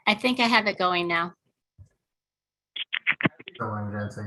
I think I have it going now. Going, Nancy.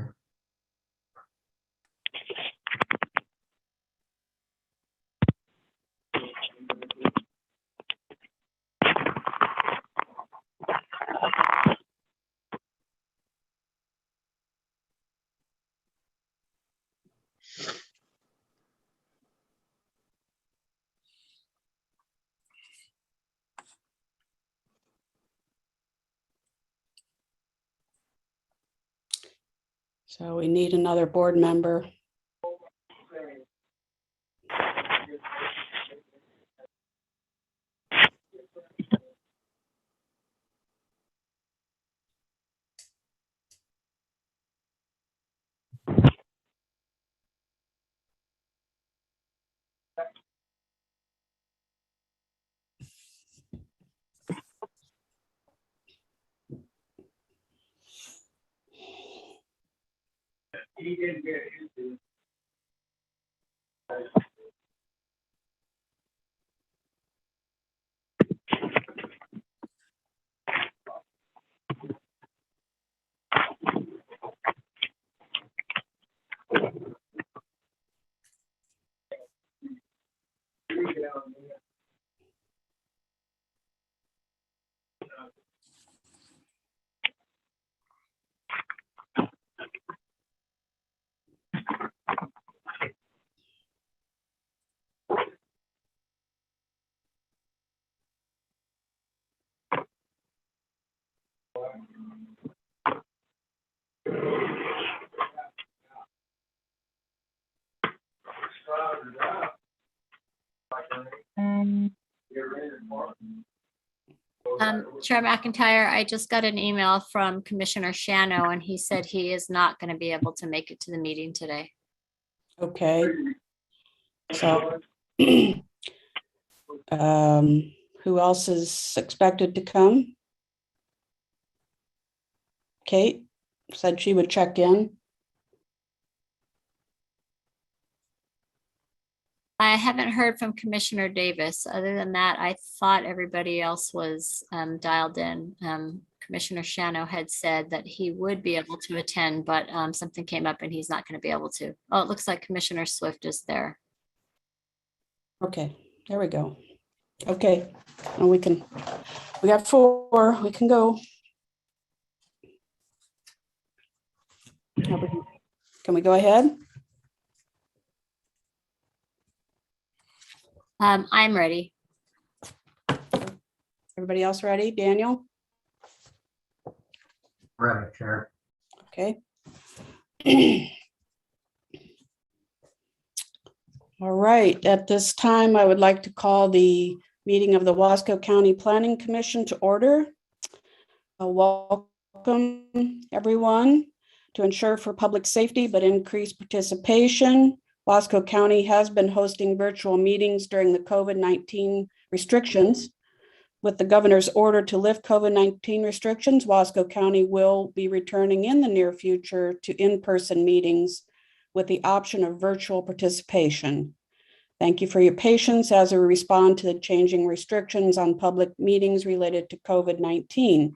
So we need another board member. Chair McIntyre, I just got an email from Commissioner Shano, and he said he is not going to be able to make it to the meeting today. Okay. So who else is expected to come? Kate said she would check in. I haven't heard from Commissioner Davis. Other than that, I thought everybody else was dialed in. Commissioner Shano had said that he would be able to attend, but something came up and he's not going to be able to. Oh, it looks like Commissioner Swift is there. Okay, there we go. Okay, and we got 4, we can go. Can we go ahead? I'm ready. Everybody else ready? Daniel? Ready, Chair. Okay. All right, at this time, I would like to call the meeting of the Wasco County Planning Commission to order. Welcome, everyone. To ensure for public safety but increase participation, Wasco County has been hosting virtual meetings during the COVID-19 restrictions. With the governor's order to lift COVID-19 restrictions, Wasco County will be returning in the near future to in-person meetings with the option of virtual participation. Thank you for your patience as we respond to the changing restrictions on public meetings related to COVID-19.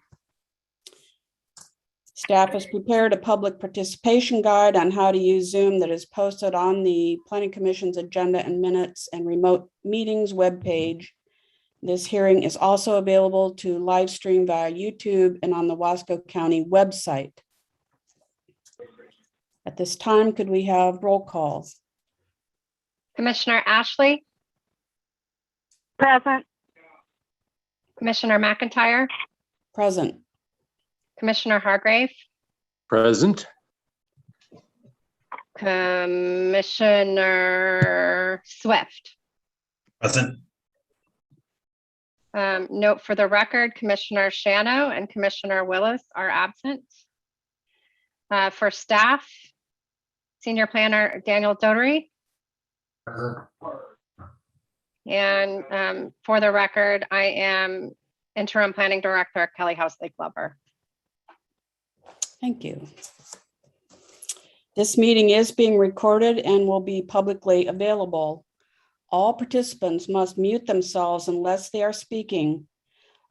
Staff has prepared a public participation guide on how to use Zoom that is posted on the Planning Commission's agenda and minutes and remote meetings webpage. This hearing is also available to live stream via YouTube and on the Wasco County website. At this time, could we have roll calls? Commissioner Ashley, Present. Commissioner McIntyre, Present. Commissioner Hargrave, Present. Commissioner Swift. Present. Note for the record, Commissioner Shano and Commissioner Willis are absent. For staff, Senior Planner Daniel Dotery, Present. and for the record, I am Interim Planning Director Kelly Housley Glover. Thank you. This meeting is being recorded and will be publicly available. All participants must mute themselves unless they are speaking.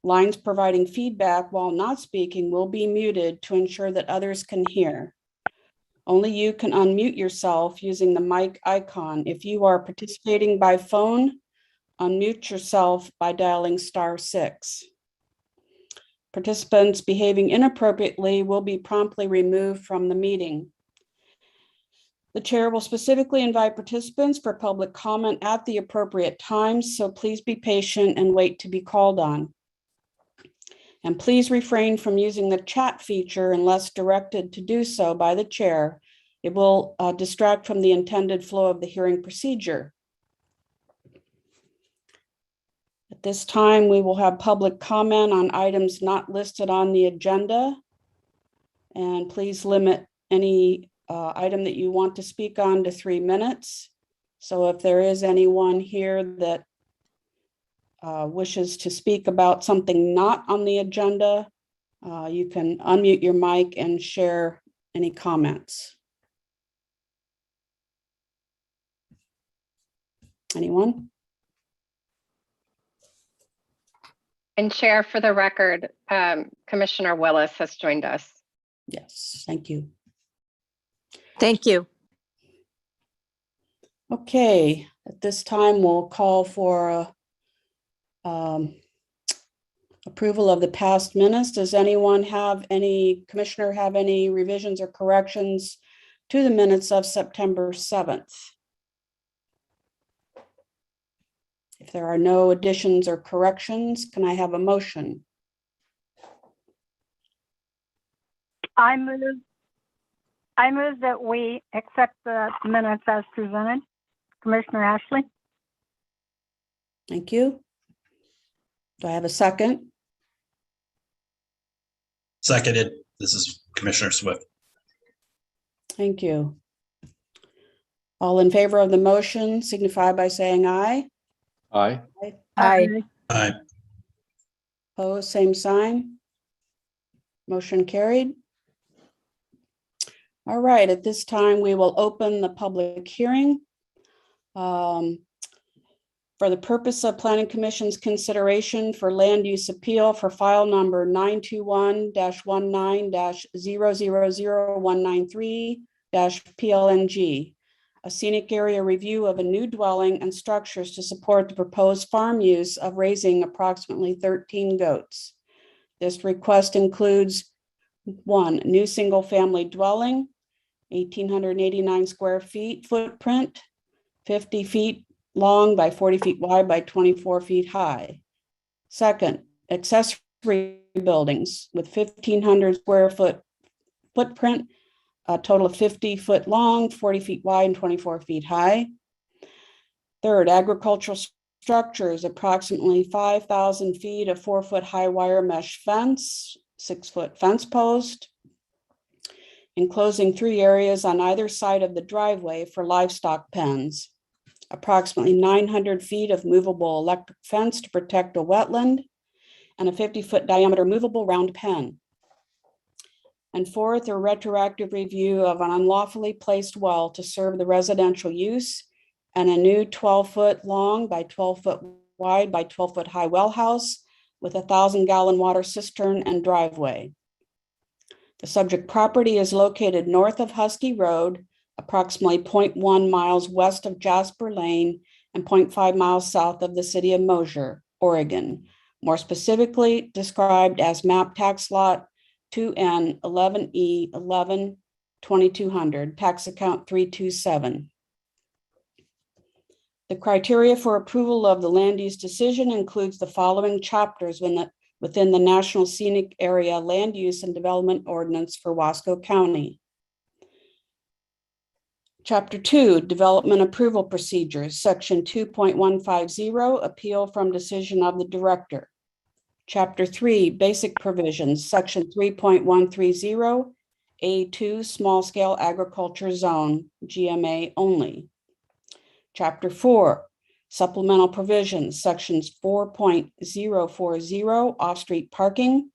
Lines providing feedback while not speaking will be muted to ensure that others can hear. Only you can unmute yourself using the mic icon. If you are participating by phone, unmute yourself by dialing *6. Participants behaving inappropriately will be promptly removed from the meeting. The chair will specifically invite participants for public comment at the appropriate times, so please be patient and wait to be called on. And please refrain from using the chat feature unless directed to do so by the chair. It will distract from the intended flow of the hearing procedure. At this time, we will have public comment on items not listed on the agenda. And please limit any item that you want to speak on to 3 minutes. So if there is anyone here that wishes to speak about something not on the agenda, you can unmute your mic and share any comments. Anyone? And Chair, for the record, Commissioner Willis has joined us. Yes, thank you. Thank you. Okay, at this time, we'll call for approval of the past minutes. Does anyone have any, commissioner have any revisions or corrections to the minutes of September 7th? If there are no additions or corrections, can I have a motion? I move that we accept the minutes as presented. Commissioner Ashley? Thank you. Do I have a second? Seconded. This is Commissioner Swift. Thank you. All in favor of the motion signify by saying aye. Aye. Aye. Aye. Opposed, same sign. Motion carried. All right, at this time, we will open the public hearing. For the purpose of Planning Commission's consideration for land use appeal for file number 921-19-000193-PLNG, a scenic area review of a new dwelling and structures to support the proposed farm use of raising approximately 13 goats. This request includes 1, new single-family dwelling, 1,889 square feet footprint, 50 feet long by 40 feet wide by 24 feet high. Second, accessory buildings with 1,500 square foot footprint, a total of 50 foot long, 40 feet wide, and 24 feet high. Third, agricultural structures, approximately 5,000 feet of 4-foot high wire mesh fence, 6-foot fence post, enclosing 3 areas on either side of the driveway for livestock pens. Approximately 900 feet of movable electric fence to protect a wetland, and a 50-foot diameter movable round pen. And fourth, a retroactive review of an unlawfully placed well to serve the residential use, and a new 12-foot long by 12-foot wide by 12-foot high well house with a 1,000-gallon water cistern and driveway. The subject property is located north of Husky Road, approximately 0.1 miles west of Jasper Lane and 0.5 miles south of the city of Mosier, Oregon, more specifically described as map tax lot 2N 11E 11 2200, tax account 327. The criteria for approval of the land use decision includes the following chapters within the National Scenic Area Land Use and Development Ordinance for Wasco County. Chapter 2, Development Approval Procedures, Section 2.150, Appeal from Decision of the Director. Chapter 3, Basic Provisions, Section 3.130, A2, Small Scale Agriculture Zone, GMA only. Chapter 4, Supplemental Provisions, Sections 4.040, Off-Street Parking.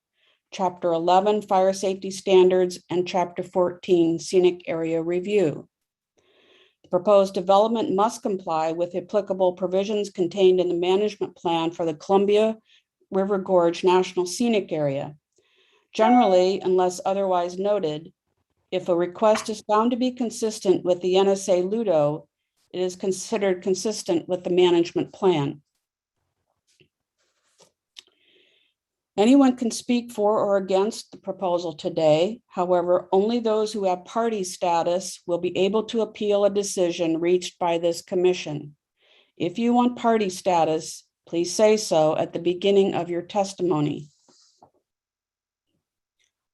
Chapter 11, Fire Safety Standards, and Chapter 14, Scenic Area Review. The proposed development must comply with applicable provisions contained in the management plan for the Columbia River Gorge National Scenic Area. Generally, unless otherwise noted, if a request is found to be consistent with the NSA Ludo, it is considered consistent with the management plan. Anyone can speak for or against the proposal today. However, only those who have party status will be able to appeal a decision reached by this commission. If you want party status, please say so at the beginning of your testimony.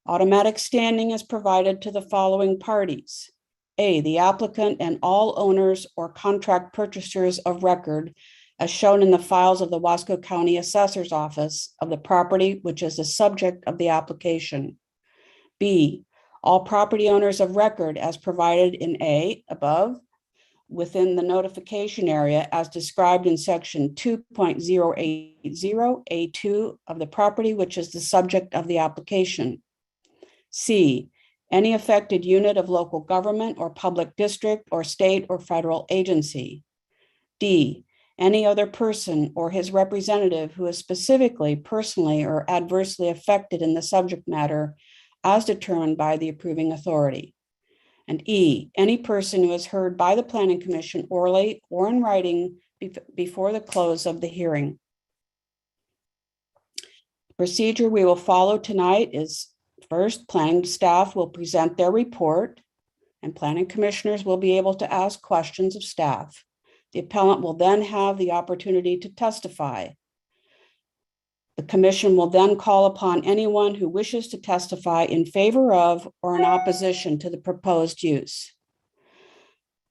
Automatic standing is provided to the following parties. A, the applicant and all owners or contract purchasers of record as shown in the files of the Wasco County Assessor's Office of the property which is the subject of the application. B, all property owners of record as provided in A, above, within the notification area as described in section 2.080A2 of the property which is the subject of the application. C, any affected unit of local government or public district or state or federal agency. D, any other person or his representative who is specifically, personally, or adversely affected in the subject matter as determined by the approving authority. And E, any person who is heard by the Planning Commission orally or in writing before the close of the hearing. The procedure we will follow tonight is first, planning staff will present their report and planning commissioners will be able to ask questions of staff. The appellant will then have the opportunity to testify. The commission will then call upon anyone who wishes to testify in favor of or in opposition to the proposed use.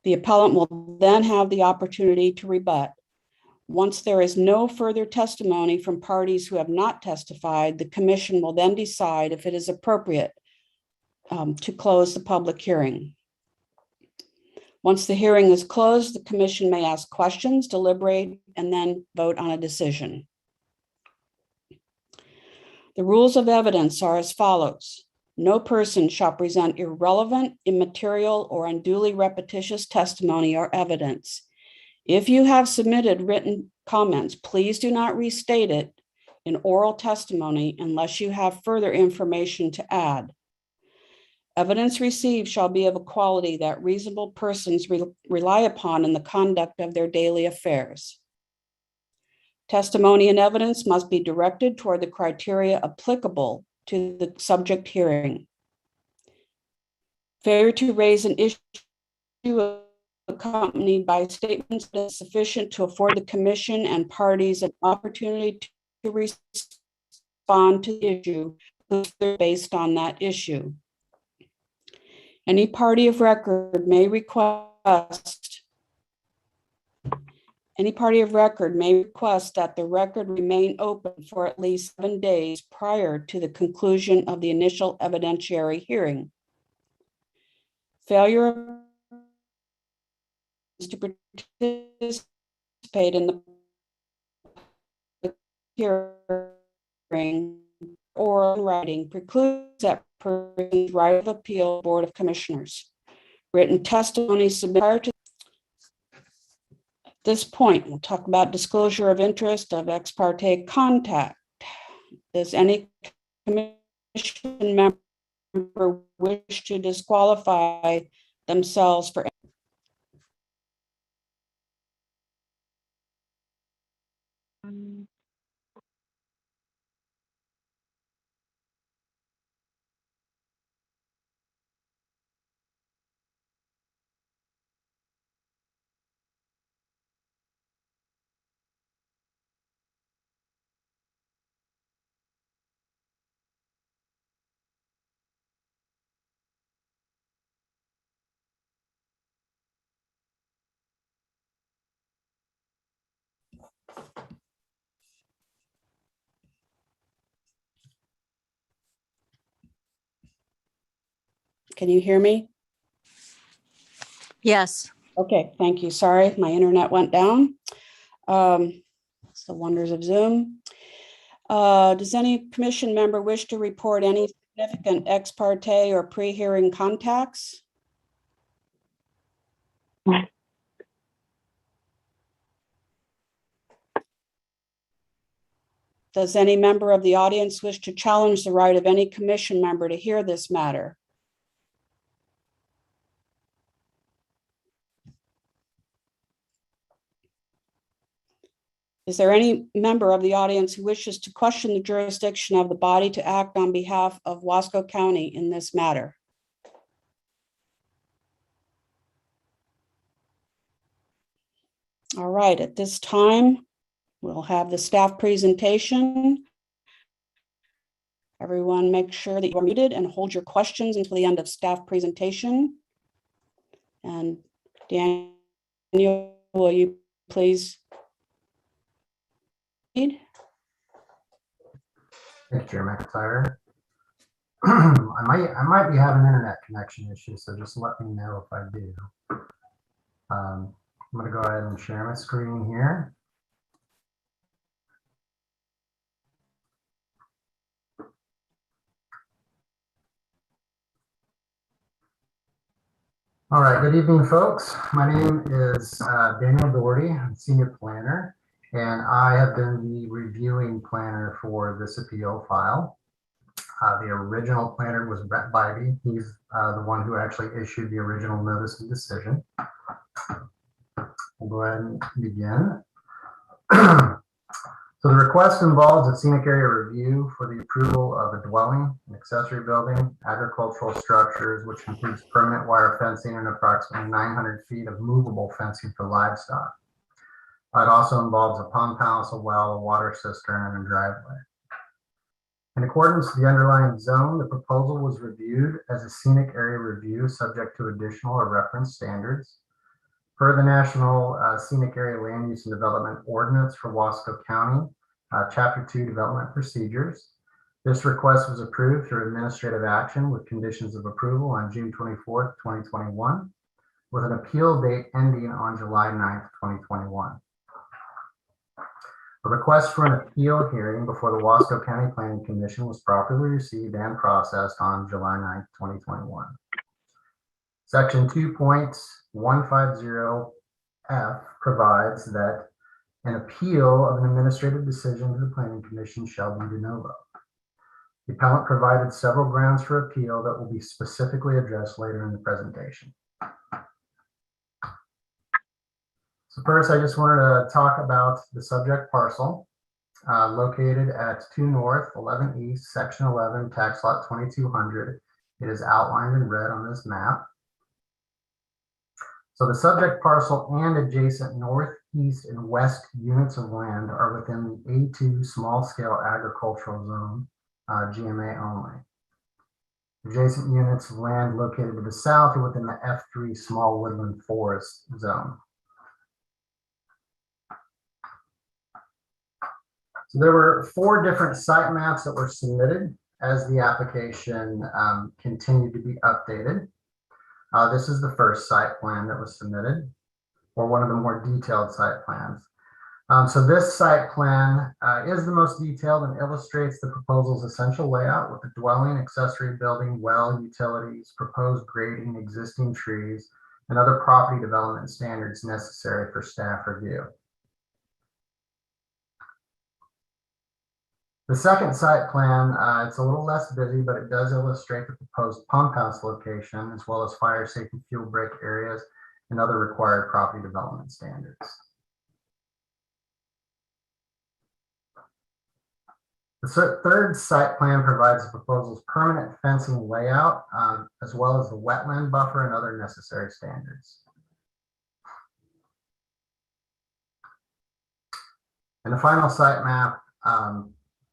The appellant will then have the opportunity to rebut. Once there is no further testimony from parties who have not testified, the commission will then decide if it is appropriate to close the public hearing. Once the hearing is closed, the commission may ask questions, deliberate, and then vote on a decision. The rules of evidence are as follows. No person shall present irrelevant, immaterial, or unduly repetitious testimony or evidence. If you have submitted written comments, please do not restate it in oral testimony unless you have further information to add. Evidence received shall be of a quality that reasonable persons rely upon in the conduct of their daily affairs. Testimony and evidence must be directed toward the criteria applicable to the subject hearing. Failure to raise an issue accompanied by statements that is sufficient to afford the commission and parties an opportunity to respond to the issue based on that issue. Any party of record may request that the record remain open for at least 7 days prior to the conclusion of the initial evidentiary hearing. Failure to participate in the hearing or in writing precludes that person's right of appeal Board of Commissioners. Written testimony submitted prior to this point, we'll talk about disclosure of interest of ex parte contact. Does any commission member wish to disqualify themselves for Can you hear me? Yes. Okay, thank you. Sorry, my internet went down. It's the wonders of Zoom. Does any commission member wish to report any significant ex parte or pre-hearing contacts? Does any member of the audience wish to challenge the right of any commission member to hear this matter? Is there any member of the audience who wishes to question the jurisdiction of the body to act on behalf of Wasco County in this matter? All right, at this time, we'll have the staff presentation. Everyone make sure that you are muted and hold your questions until the end of staff presentation. And Daniel, will you please read? Thank you, Chair McIntyre. I might be having internet connection issues, so just let me know if I do. I'm going to go ahead and share my screen here. All right, good evening, folks. My name is Daniel Doherty. I'm Senior Planner, and I have been the reviewing planner for this appeal file. The original planner was Brett Bybee. He's the one who actually issued the original notice of decision. We'll go ahead and begin. So the request involves a scenic area review for the approval of a dwelling, an accessory building, agricultural structures, which includes permanent wire fencing and approximately 900 feet of movable fencing for livestock. It also involves a pump house, a well, a water cistern, and a driveway. In accordance with the underlying zone, the proposal was reviewed as a scenic area review subject to additional or reference standards. Per the National Scenic Area Land Use and Development Ordinance for Wasco County, Chapter 2 Development Procedures. This request was approved through administrative action with conditions of approval on June 24th, 2021, with an appeal date ending on July 9th, 2021. A request for an appeal hearing before the Wasco County Planning Commission was properly received and processed on July 9th, 2021. Section 2.150F provides that an appeal of an administrative decision to the Planning Commission shall be de novo. The appellant provided several grounds for appeal that will be specifically addressed later in the presentation. So first, I just wanted to talk about the subject parcel located at 2 North, 11 East, Section 11, Tax Lot 2200. It is outlined in red on this map. So the subject parcel and adjacent north, east, and west units of land are within the A2 small scale agricultural zone, GMA only. Adjacent units of land located to the south are within the F3 small woodland forest zone. So there were 4 different site maps that were submitted as the application continued to be updated. This is the first site plan that was submitted, or one of the more detailed site plans. So this site plan is the most detailed and illustrates the proposal's essential layout with the dwelling, accessory building, well, utilities, proposed grading, existing trees, and other property development standards necessary for staff review. The second site plan, it's a little less busy, but it does illustrate the proposed pump house location, as well as fire safety fuel break areas and other required property development standards. The third site plan provides the proposal's permanent fencing layout, as well as the wetland buffer and other necessary standards. And the final site map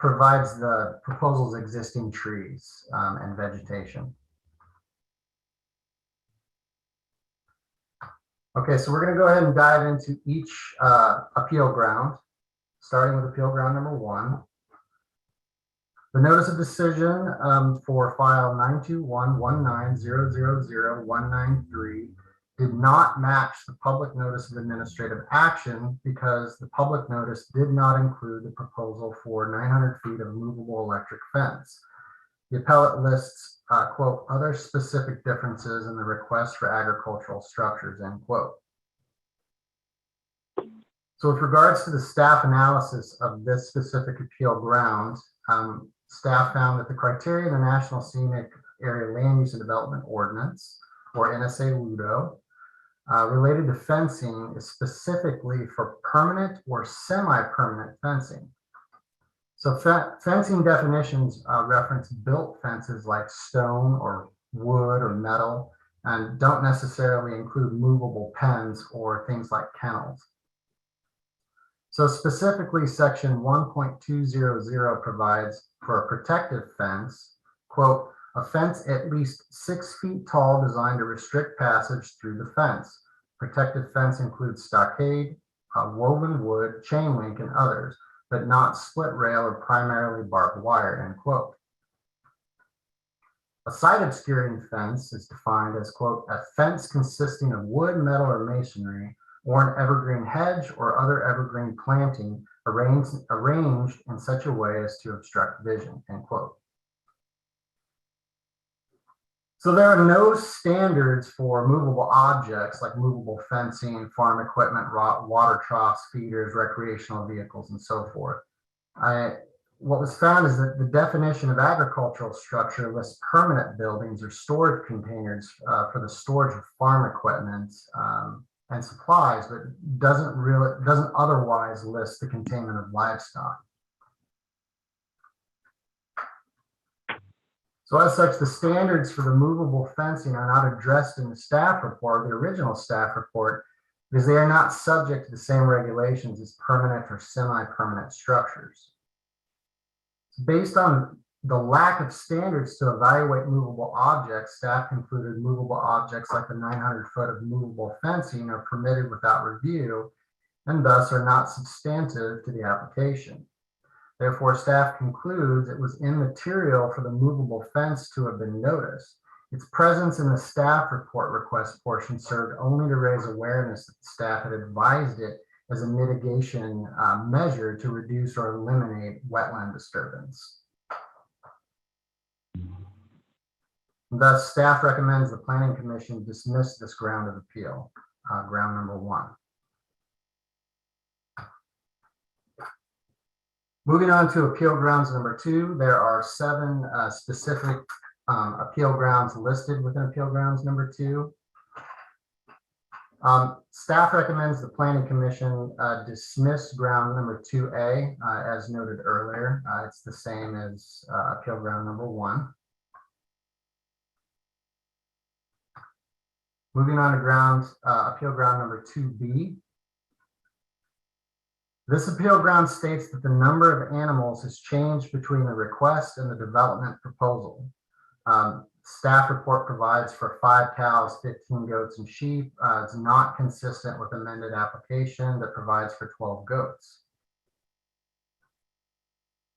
provides the proposal's existing trees and vegetation. Okay, so we're going to go ahead and dive into each appeal ground, starting with appeal ground number 1. The notice of decision for file 92119000193 did not match the public notice of administrative action because the public notice did not include the proposal for 900 feet of movable electric fence. The appellate lists, quote, other specific differences in the request for agricultural structures, end quote. So with regards to the staff analysis of this specific appeal ground, staff found that the criteria in the National Scenic Area Land Use and Development Ordinance, or NSA LUDO, related to fencing is specifically for permanent or semi-permanent fencing. So fencing definitions reference built fences like stone or wood or metal, and don't necessarily include movable pens or things like kennels. So specifically, section 1.200 provides for a protective fence, quote, a fence at least 6 feet tall designed to restrict passage through the fence. Protective fence includes stockade, woven wood, chain link, and others, but not split rail or primarily barbed wire, end quote. A site obscuring fence is defined as, quote, a fence consisting of wood, metal, or masonry, or an evergreen hedge or other evergreen planting arranged in such a way as to obstruct vision, end quote. So there are no standards for movable objects like movable fencing, farm equipment, water troughs, feeders, recreational vehicles, and so forth. What was found is that the definition of agricultural structure lists permanent buildings or storage containers for the storage of farm equipment and supplies, but doesn't otherwise list the containment of livestock. So as such, the standards for the movable fencing are not addressed in the staff report, the original staff report, because they are not subject to the same regulations as permanent or semi-permanent structures. Based on the lack of standards to evaluate movable objects, staff concluded movable objects like the 900-foot of movable fencing are permitted without review and thus are not substantive to the application. Therefore, staff concludes it was immaterial for the movable fence to have been noticed. Its presence in the staff report request portion served only to raise awareness that the staff had advised it as a mitigation measure to reduce or eliminate wetland disturbance. Thus, staff recommends the Planning Commission dismiss this ground of appeal, ground number 1. Moving on to appeal grounds number 2, there are 7 specific appeal grounds listed within appeal grounds number 2. Staff recommends the Planning Commission dismiss ground number 2A, as noted earlier. It's the same as appeal ground number 1. Moving on to appeal ground number 2B. This appeal ground states that the number of animals has changed between the request and the development proposal. Staff report provides for 5 cows, 15 goats, and sheep. It's not consistent with amended application that provides for 12 goats.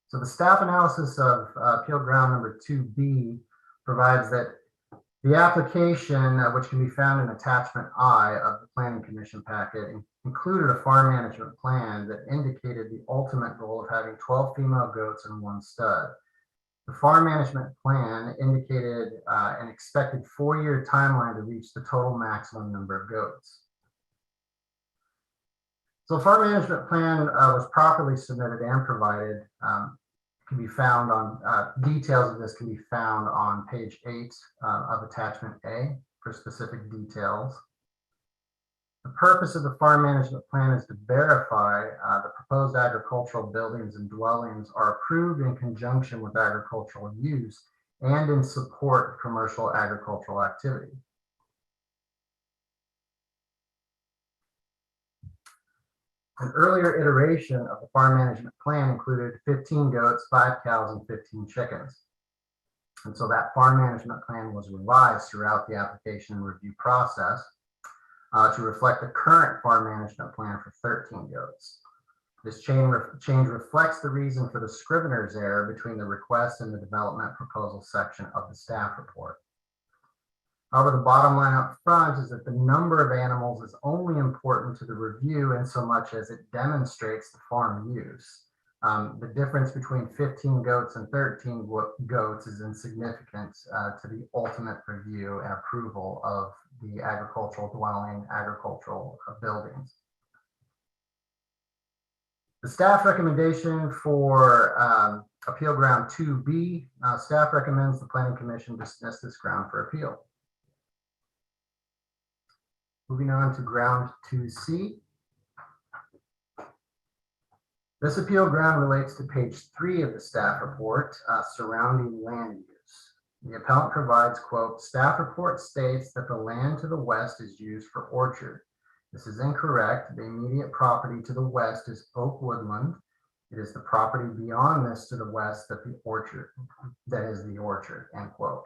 So the staff analysis of appeal ground number 2B provides that the application, which can be found in attachment I of the Planning Commission packet, included a farm management plan that indicated the ultimate goal of having 12 female goats and 1 stud. The farm management plan indicated an expected 4-year timeline to reach the total maximum number of goats. So the farm management plan was properly submitted and provided. Can be found on details of this can be found on page 8 of attachment A for specific details. The purpose of the farm management plan is to verify the proposed agricultural buildings and dwellings are approved in conjunction with agricultural use and in support of commercial agricultural activity. An earlier iteration of the farm management plan included 15 goats, 5 cows, and 15 chickens. And so that farm management plan was revised throughout the application and review process to reflect the current farm management plan for 13 goats. This change reflects the reason for the scrivener's error between the request and the development proposal section of the staff report. However, the bottom line up front is that the number of animals is only important to the review in so much as it demonstrates the farm use. The difference between 15 goats and 13 goats is insignificant to the ultimate review and approval of the agricultural dwelling, agricultural buildings. The staff recommendation for appeal ground 2B, staff recommends the planning commission dismiss this ground for appeal. Moving on to ground 2C. This appeal ground relates to page 3 of the staff report surrounding land use. The appellant provides, quote, staff report states that the land to the west is used for orchard. This is incorrect. The immediate property to the west is Oak Woodland. It is the property beyond this to the west that is the orchard, end quote.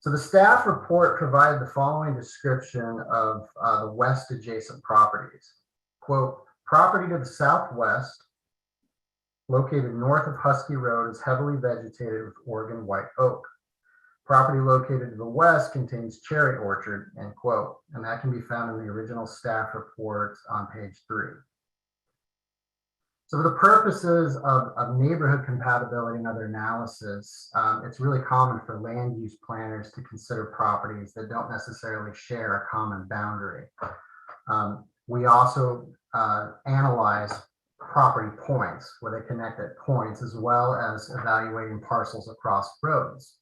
So the staff report provided the following description of the west adjacent properties. Quote, property to the southwest, located north of Husky Road, is heavily vegetated with Oregon white oak. Property located to the west contains cherry orchard, end quote. And that can be found in the original staff report on page 3. So for the purposes of neighborhood compatibility and other analysis, it's really common for land use planners to consider properties that don't necessarily share a common boundary. We also analyze property points where they connect at points, as well as evaluating parcels across roads.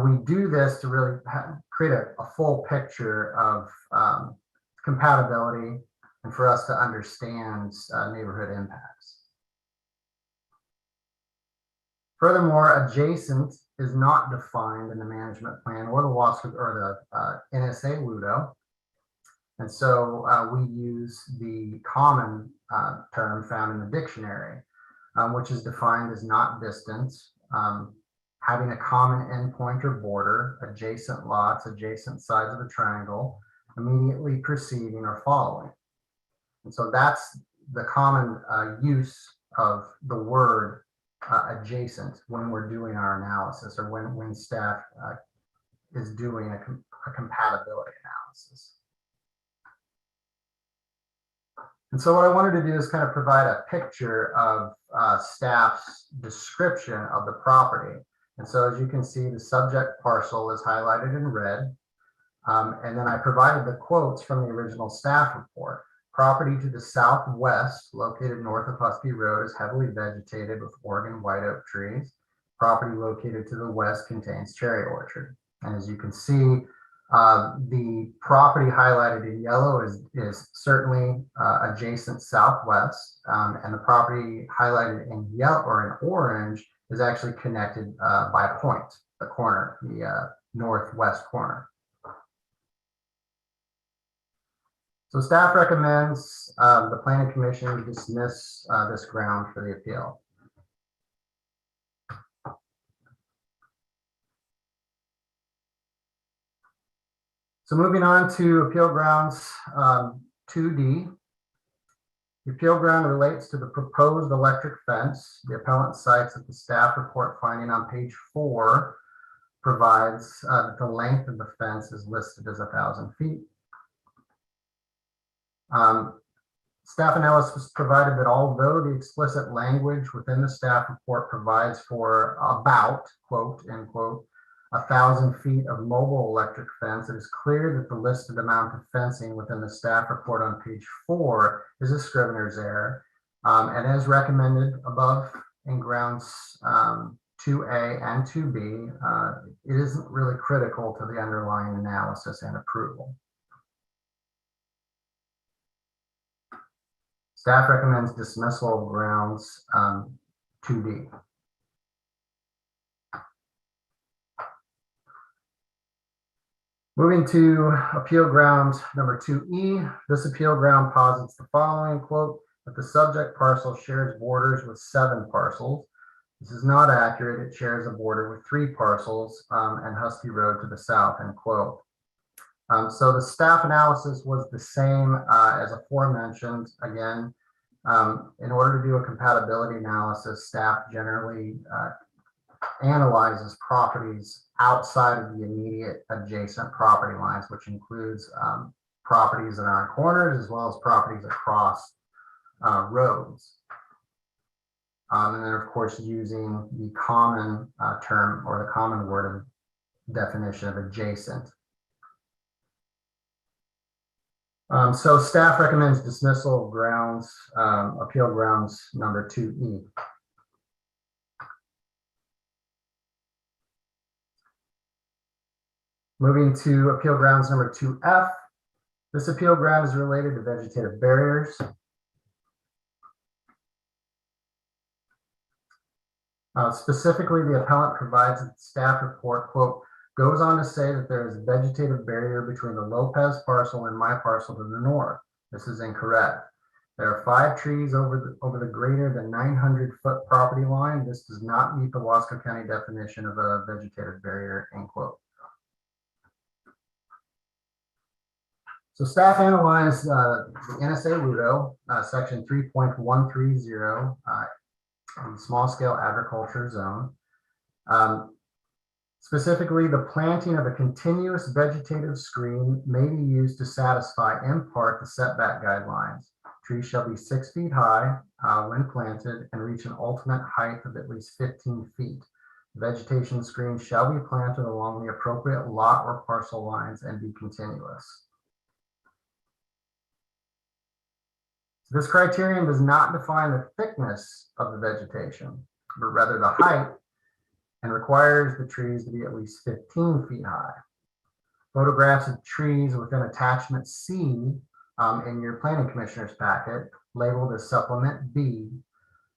We do this to really create a full picture of compatibility and for us to understand neighborhood impacts. Furthermore, adjacent is not defined in the management plan or the Wasco or the NSA WUDO. And so we use the common term found in the dictionary, which is defined as not distant, having a common endpoint or border, adjacent lots, adjacent sides of a triangle, immediately preceding or following. And so that's the common use of the word adjacent when we're doing our analysis, or when staff is doing a compatibility analysis. And so what I wanted to do is kind of provide a picture of staff's description of the property. And so as you can see, the subject parcel is highlighted in red. And then I provided the quotes from the original staff report. Property to the southwest, located north of Husky Road, is heavily vegetated with Oregon white oak trees. Property located to the west contains cherry orchard. And as you can see, the property highlighted in yellow is certainly adjacent southwest, and the property highlighted in yellow or in orange is actually connected by a point, the corner, the northwest corner. So staff recommends the planning commission dismiss this ground for the appeal. So moving on to appeal grounds 2D. The appeal ground relates to the proposed electric fence. The appellant cites that the staff report finding on page 4 provides that the length of the fence is listed as 1,000 feet. Staff analysis provided that although the explicit language within the staff report provides for about, quote, end quote, 1,000 feet of mobile electric fence, it is clear that the listed amount of fencing within the staff report on page 4 is a scrivener's error, and as recommended above in grounds 2A and 2B, it isn't really critical to the underlying analysis and approval. Staff recommends dismissal of grounds 2D. Moving to appeal ground number 2E, this appeal ground posits the following, quote, that the subject parcel shares borders with 7 parcels. This is not accurate. It shares a border with 3 parcels and Husky Road to the south, end quote. So the staff analysis was the same as aforementioned. Again, in order to do a compatibility analysis, staff generally analyzes properties outside of the immediate adjacent property lines, which includes properties that are on corners as well as properties across roads. And then, of course, using the common term or the common word of definition of adjacent. So staff recommends dismissal of grounds, appeal grounds number 2E. Moving to appeal grounds number 2F. This appeal ground is related to vegetative barriers. Specifically, the appellant provides that the staff report, quote, goes on to say that there is a vegetative barrier between the Lopez parcel and my parcel to the north. This is incorrect. There are 5 trees over the greater than 900-foot property line. This does not meet the Wasco County definition of a vegetative barrier, end quote. So staff analyzed the NSA WUDO, section 3.130, small scale agriculture zone. Specifically, the planting of a continuous vegetative screen may be used to satisfy in part the setback guidelines. Trees shall be 6 feet high when planted and reach an ultimate height of at least 15 feet. Vegetation screen shall be planted along the appropriate lot or parcel lines and be continuous. This criterion does not define the thickness of the vegetation, but rather the height, and requires the trees to be at least 15 feet high. Photographs of trees within attachment C in your planning commissioner's packet, labeled as supplement B,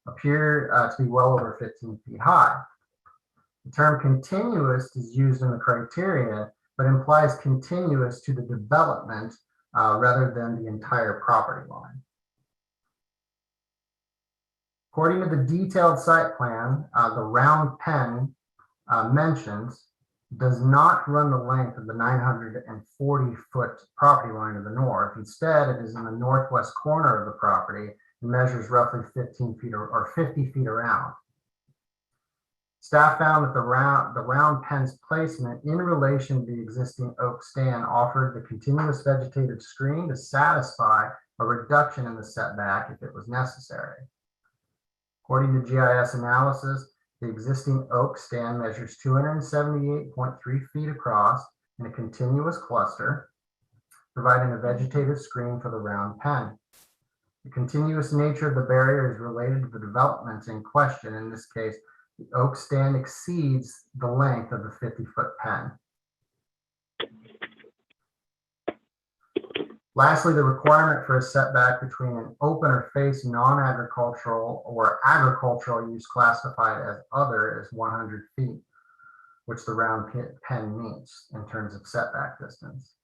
appear to be well over 15 feet high. The term continuous is used in the criteria, but implies continuous to the development rather than the entire property line. According to the detailed site plan, the round pen mentioned does not run the length of the 940-foot property line to the north. Instead, it is in the northwest corner of the property and measures roughly 15 feet or 50 feet around. Staff found that the round pen's placement in relation to the existing oak stand offered the continuous vegetative screen to satisfy a reduction in the setback if it was necessary. According to GIS analysis, the existing oak stand measures 278.3 feet across in a continuous cluster, providing a vegetative screen for the round pen. The continuous nature of the barrier is related to the developments in question. In this case, the oak stand exceeds the length of the 50-foot pen. Lastly, the requirement for a setback between an open or face non-agricultural or agricultural use classified as other is 100 feet, which the round pen meets in terms of setback distance.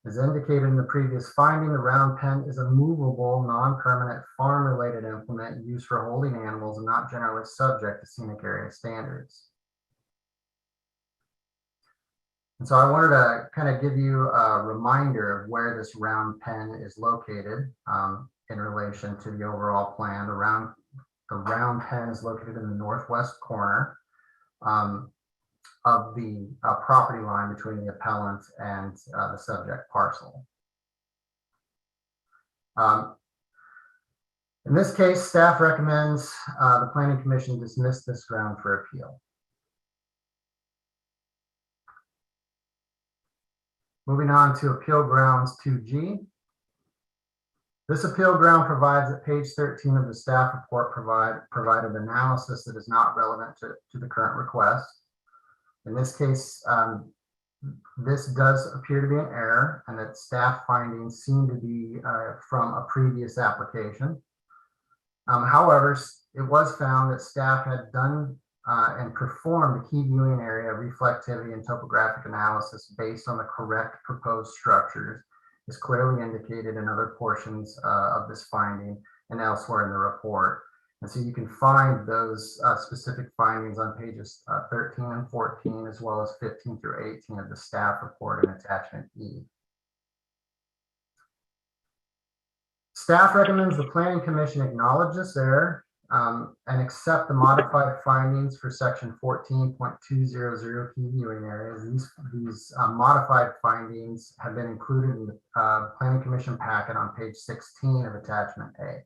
As indicated in the previous finding, the round pen is a movable, non-permanent farm-related implement used for holding animals and not generally subject to scenic area standards. And so I wanted to kind of give you a reminder of where this round pen is located in relation to the overall plan. The round pen is located in the northwest corner of the property line between the appellant and the subject parcel. In this case, staff recommends the Planning Commission dismiss this ground for appeal. Moving on to appeal grounds 2G. This appeal ground provides that page 13 of the staff report provided analysis that is not relevant to the current request. In this case, this does appear to be an error and that staff findings seem to be from a previous application. However, it was found that staff had done and performed the key viewing area reflectivity and topographic analysis based on the correct proposed structures, as clearly indicated in other portions of this finding and elsewhere in the report. And so you can find those specific findings on pages 13 and 14, as well as 15 through 18 of the staff report in attachment E. Staff recommends the Planning Commission acknowledge this error and accept the modified findings for section 14.200 key viewing areas. These modified findings have been included in the Planning Commission packet on page 16 of attachment A.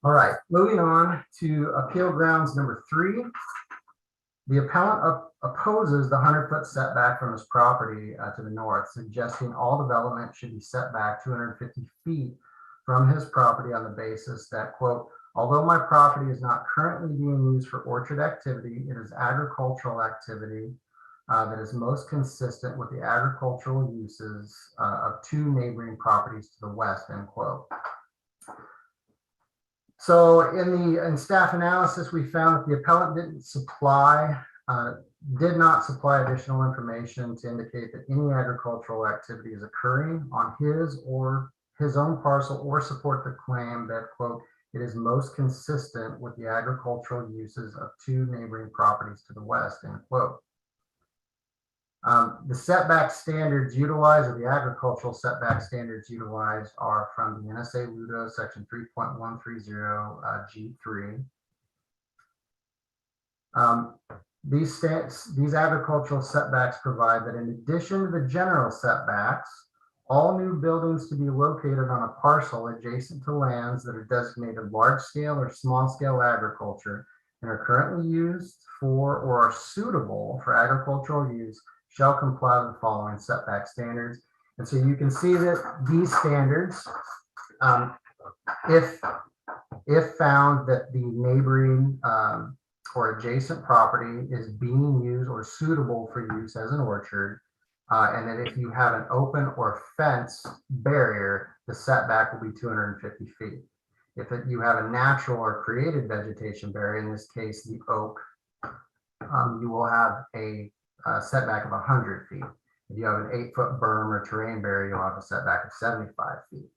All right, moving on to appeal grounds number 3. The appellant opposes the 100-foot setback from his property to the north, suggesting all development should be set back 250 feet from his property on the basis that, quote, although my property is not currently being used for orchard activity, it is agricultural activity that is most consistent with the agricultural uses of two neighboring properties to the west, end quote. So in staff analysis, we found that the appellant did not supply additional information to indicate that any agricultural activity is occurring on his or his own parcel, or support the claim that, quote, it is most consistent with the agricultural uses of two neighboring properties to the west, end quote. The setback standards utilized, or the agricultural setback standards utilized, are from the NSA LUDO section 3.130 G3. These agricultural setbacks provide that in addition to the general setbacks, all new buildings to be located on a parcel adjacent to lands that are designated large scale or small scale agriculture and are currently used for or are suitable for agricultural use shall comply with the following setback standards. And so you can see that these standards, if found that the neighboring or adjacent property is being used or suitable for use as an orchard, and then if you have an open or fence barrier, the setback will be 250 feet. If you have a natural or created vegetation barrier, in this case, the oak, you will have a setback of 100 feet. If you have an 8-foot berm or terrain barrier, you'll have a setback of 75 feet.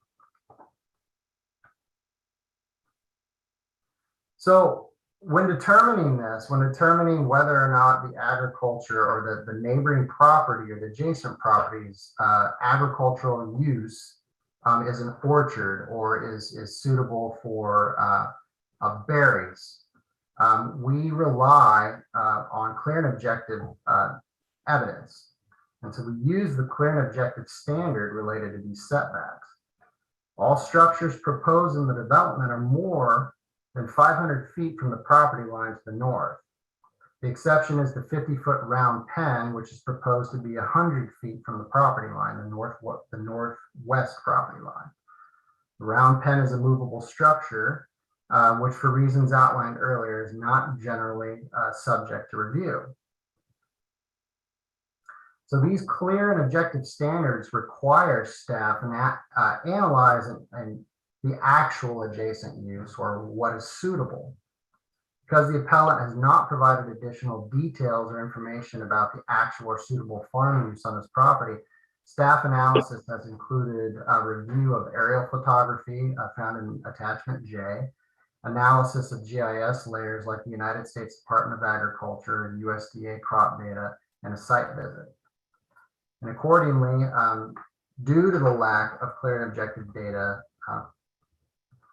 So when determining whether or not the agriculture or the neighboring property or the adjacent property's agricultural use is an orchard or is suitable for berries, we rely on clear and objective evidence. And so we use the clear and objective standard related to these setbacks. All structures proposed in the development are more than 500 feet from the property line to the north. The exception is the 50-foot round pen, which is proposed to be 100 feet from the property line, the northwest property line. The round pen is a movable structure, which for reasons outlined earlier is not generally subject to review. So these clear and objective standards require staff and analyze and the actual adjacent use or what is suitable. Because the appellant has not provided additional details or information about the actual or suitable farm use on this property, staff analysis has included a review of aerial photography found in attachment J, analysis of GIS layers like the United States Department of Agriculture, USDA crop data, and a site visit. And accordingly, due to the lack of clear and objective data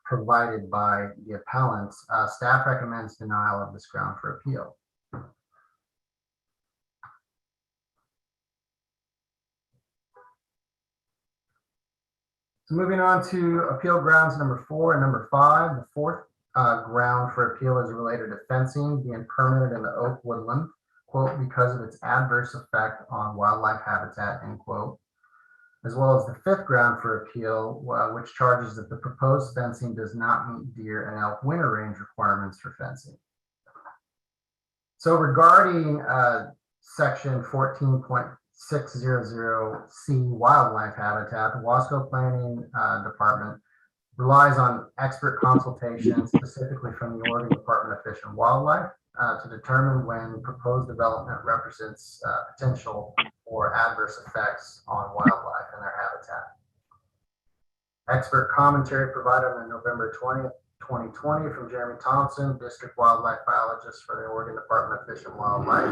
provided by the appellants, staff recommends denial of this ground for appeal. So moving on to appeal grounds number 4 and number 5. The fourth ground for appeal is related to fencing being permitted in the oak woodland, quote, because of its adverse effect on wildlife habitat, end quote. As well as the fifth ground for appeal, which charges that the proposed fencing does not meet deer and elk winter range requirements for fencing. So regarding section 14.600C wildlife habitat, the Wasco Planning Department relies on expert consultation, specifically from the Oregon Department of Fish and Wildlife, to determine when proposed development represents potential or adverse effects on wildlife and their habitat. Expert commentary provided on November 20th, 2020 from Jeremy Thompson, District Wildlife Biologist for the Oregon Department of Fish and Wildlife,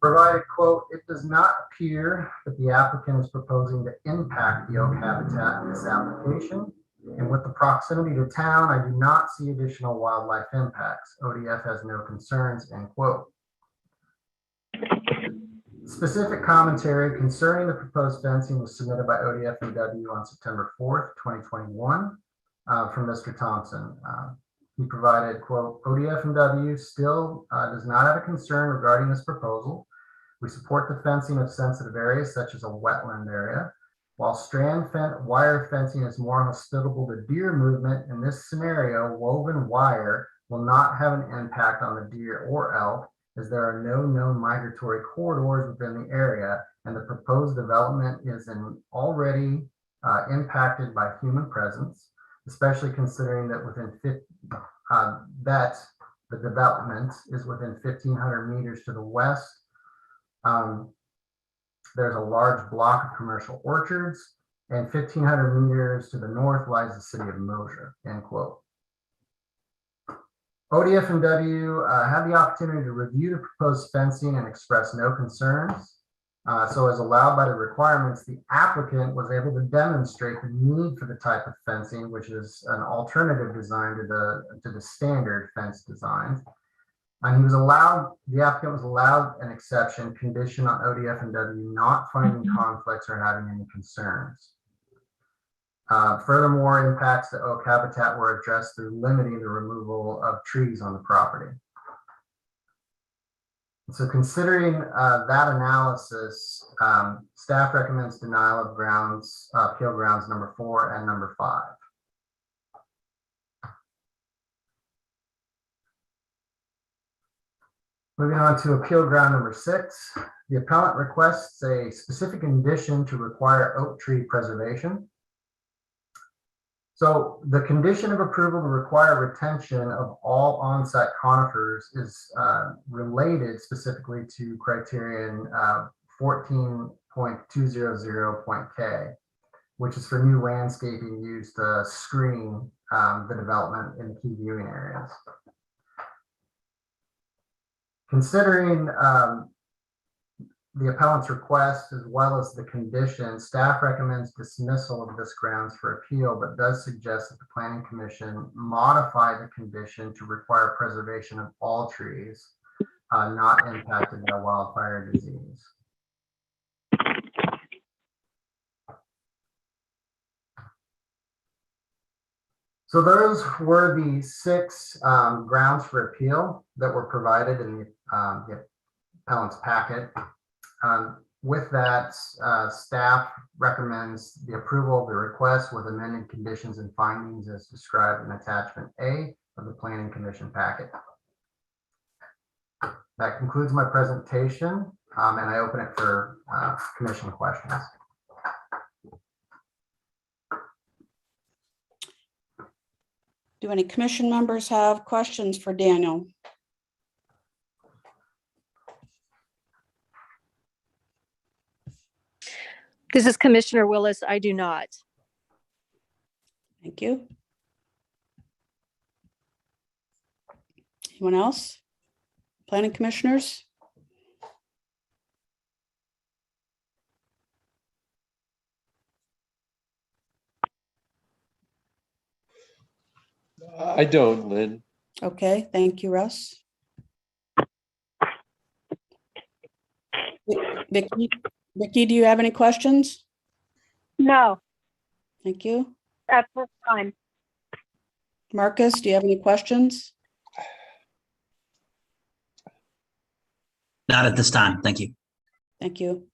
provided, quote, it does not appear that the applicant is proposing to impact the oak habitat in this application. And with the proximity to town, I do not see additional wildlife impacts. ODF has no concerns, end quote. Specific commentary concerning the proposed fencing was submitted by ODF&W on September 4th, 2021 from Mr. Thompson. He provided, quote, ODF&W still does not have a concern regarding this proposal. We support the fencing of sensitive areas such as a wetland area. While strand wire fencing is more hospitable to deer movement, in this scenario, woven wire will not have an impact on the deer or elk, as there are no known migratory corridors within the area, and the proposed development is already impacted by human presence, especially considering that that the development is within 1,500 meters to the west. There's a large block of commercial orchards, and 1,500 meters to the north lies the city of Mosier, end quote. ODF&W had the opportunity to review the proposed fencing and express no concerns. So as allowed by the requirements, the applicant was able to demonstrate the need for the type of fencing, which is an alternative design to the standard fence designs. And the applicant was allowed an exception conditioned on ODF&W not finding conflicts or having any concerns. Furthermore, impacts to oak habitat were addressed through limiting the removal of trees on the property. So considering that analysis, staff recommends denial of appeal grounds number 4 and number 5. Moving on to appeal ground number 6, the appellant requests a specific condition to require oak tree preservation. So the condition of approval to require retention of all on-site conifers is related specifically to criterion 14.200.k, which is for new landscaping used to screen the development in key viewing areas. Considering the appellant's request as well as the condition, staff recommends dismissal of this grounds for appeal, but does suggest that the Planning Commission modify the condition to require preservation of all trees not impacted by wildfire disease. So those were the 6 grounds for appeal that were provided in the appellant's packet. With that, staff recommends the approval of the request with amended conditions and findings as described in attachment A of the Planning Commission packet. That concludes my presentation, and I open it for commission questions. Do any commission members have questions for Daniel? This is Commissioner Willis. I do not. Thank you. Anyone else? Planning commissioners? I don't, Lynn. Okay, thank you, Russ. Vicki, do you have any questions? No, Thank you. at this time. Marcus, do you have any questions? Not at this time. Thank you. Thank you.